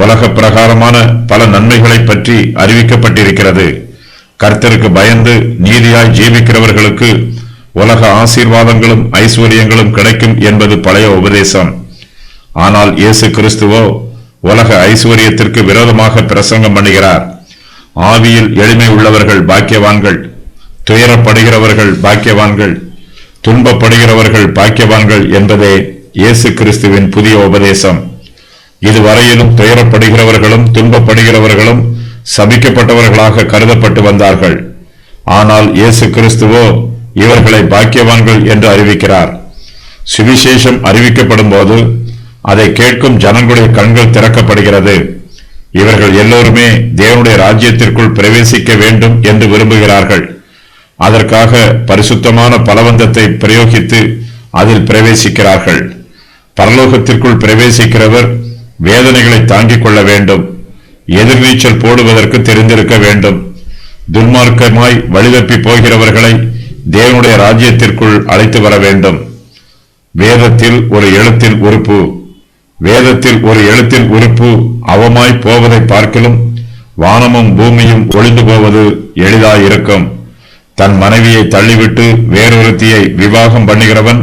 உலக பிரகாரமான பல நன்மைகளை பற்றி அறிவிக்கப்பட்டிருக்கிறது. கர்த்தருக்கு பயந்து நீதியாய் ஜீவிக்கிறவர்களுக்கு உலக ஆசீர்வாதங்களும் ஐஸ்வர்யங்களும் கிடைக்கும் என்பது பழைய உபதேசம். ஆனால் இயேசு கிறிஸ்துவோ உலக ஐஸ்வர்யத்திற்கு விரோதமாக பிரசங்கம் பண்ணுகிறார். ஆவியில் எளிமை உள்ளவர்கள் பாக்கியவான்கள், துயரப்படுகிறவர்கள் பாக்கியவான்கள், துன்பப்படுகிறவர்கள் பாக்கியவான்கள் என்பதே இயேசு கிறிஸ்துவின் புதிய உபதேசம். இதுவரையிலும் துயரப்படுகிறவர்களும் துன்பப்படுகிறவர்களும் சபிக்கப்பட்டவர்களாக கருதப்பட்டு வந்தார்கள். ஆனால் இயேசு கிறிஸ்துவோ இவர்களை பாக்கியவான்கள் என்று அறிவிக்கிறார். சுவிசேஷம் அறிவிக்கப்படும் போது அதை கேட்கும் ஜனங்களுடைய கண்கள் திறக்கப்படுகிறது. இவர்கள் எல்லோருமே தேவனுடைய ராஜ்யத்திற்குள் பிரவேசிக்க வேண்டும் என்று விரும்புகிறார்கள். அதற்காக பரிசுத்தமான பலவந்தத்தை பிரயோகித்து அதில் பிரவேசிக்கிறார்கள். பரலோகத்திற்குள் பிரவேசிக்கிறவர் வேதனைகளை தாங்கிக் கொள்ள வேண்டும். எதிர்நீச்சல் போடுவதற்கு தெரிந்திருக்க வேண்டும். துன்மார்க்கமாய் வழிதப்பி போகிறவர்களை தேவனுடைய ராஜ்யத்திற்குள் அழைத்து வர வேண்டும். வேதத்தில் ஒரு எழுத்தின் உறுப்பு. வேதத்தில் ஒரு எழுத்தின் உறுப்பு அவமாய் போவதை பார்க்கிலும் வானமும் பூமியும் ஒளிந்து போவது எளிதாயிருக்கும். தன் மனைவியை தள்ளிவிட்டு வேறொருத்தியை விவாகம் பண்ணுகிறவன்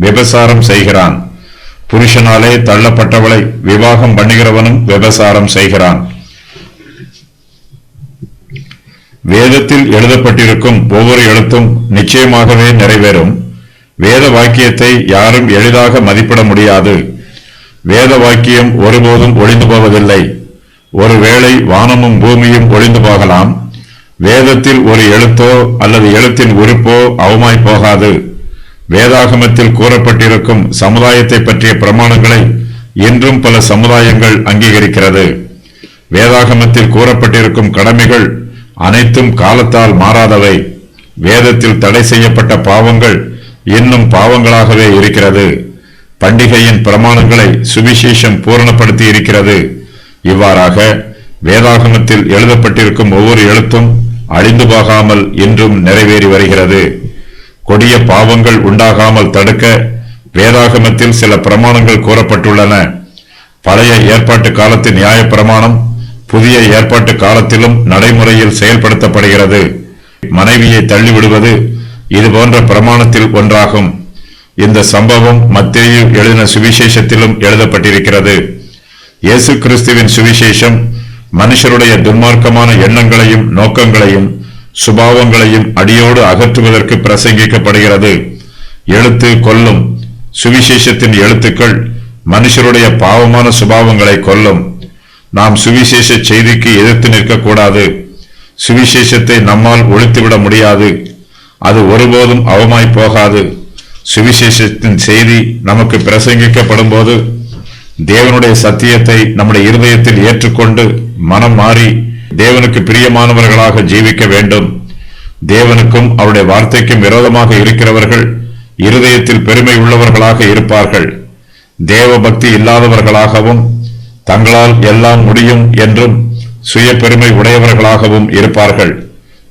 விபசாரம் செய்கிறான். புருஷனாலே தள்ளப்பட்டவளை விவாகம் பண்ணுகிறவனும் விபசாரம் செய்கிறான். வேதத்தில் எழுதப்பட்டிருக்கும் ஒவ்வொரு எழுத்தும் நிச்சயமாகவே நிறைவேறும். வேத வாக்கியத்தை யாரும் எளிதாக மதிப்பிட முடியாது. வேத வாக்கியம் ஒருபோதும் ஒளிந்து போவதில்லை. ஒருவேளை வானமும் பூமியும் ஒளிந்து போகலாம். வேதத்தில் ஒரு எழுத்தோ அல்லது எழுத்தின் உறுப்போ அவமாய் போகாது. வேதாகமத்தில் கூறப்பட்டிருக்கும் சமுதாயத்தை பற்றிய பிரமாணங்களை இன்றும் பல சமுதாயங்கள் அங்கீகரிக்கிறது. வேதாகமத்தில் கூறப்பட்டிருக்கும் கடமைகள் அனைத்தும் காலத்தால் மாறாதவை. வேதத்தில் தடை செய்யப்பட்ட பாவங்கள் இன்னும் பாவங்களாகவே இருக்கிறது. பண்டிகையின் பிரமாணங்களை சுவிசேஷம் பூரணப்படுத்தி இருக்கிறது. இவ்வாறாக வேதாகமத்தில் எழுதப்பட்டிருக்கும் ஒவ்வொரு எழுத்தும் அழிந்து போகாமல் இன்றும் நிறைவேறி வருகிறது. கொடிய பாவங்கள் உண்டாகாமல் தடுக்க வேதாகமத்தில் சில பிரமாணங்கள் கூறப்பட்டுள்ளன. பழைய ஏற்பாட்டு காலத்து நியாய பிரமாணம் புதிய ஏற்பாட்டு காலத்திலும் நடைமுறையில் செயல்படுத்தப்படுகிறது. மனைவியை தள்ளிவிடுவது இதுபோன்ற பிரமாணத்தில் ஒன்றாகும். இந்த சம்பவம் மத்தேயு எழுதின சுவிசேஷத்திலும் எழுதப்பட்டிருக்கிறது. இயேசு கிறிஸ்துவின் சுவிசேஷம் மனுஷருடைய துன்மார்க்கமான எண்ணங்களையும் நோக்கங்களையும் சுபாவங்களையும் அடியோடு அகற்றுவதற்கு பிரசங்கிக்கப்படுகிறது. எழுத்து கொல்லும். சுவிசேஷத்தின் எழுத்துக்கள் மனுஷருடைய பாவமான சுபாவங்களை கொல்லும். நாம் சுவிசேஷ செய்திக்கு எதிர்த்து நிற்கக்கூடாது. சுவிசேஷத்தை நம்மால் ஒழித்துவிட முடியாது. அது ஒருபோதும் அவமாய் போகாது. சுவிசேஷத்தின் செய்தி நமக்கு பிரசங்கிக்கப்படும் போது தேவனுடைய சத்தியத்தை நம்முடைய இருதயத்தில் ஏற்றுக்கொண்டு மனம் மாறி தேவனுக்கு பிரியமானவர்களாக ஜீவிக்க வேண்டும். தேவனுக்கும் அவருடைய வார்த்தைக்கும் விரோதமாக இருக்கிறவர்கள் இருதயத்தில் பெருமை உள்ளவர்களாக இருப்பார்கள். தேவ பக்தி இல்லாதவர்களாகவும் தங்களால் எல்லாம் முடியும் என்றும் சுய பெருமை உடையவர்களாகவும் இருப்பார்கள்.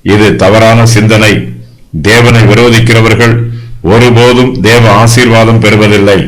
இது தவறான சிந்தனை. தேவனை விரோதிக்கிறவர்கள் ஒருபோதும் தேவ ஆசீர்வாதம் பெறுவதில்லை.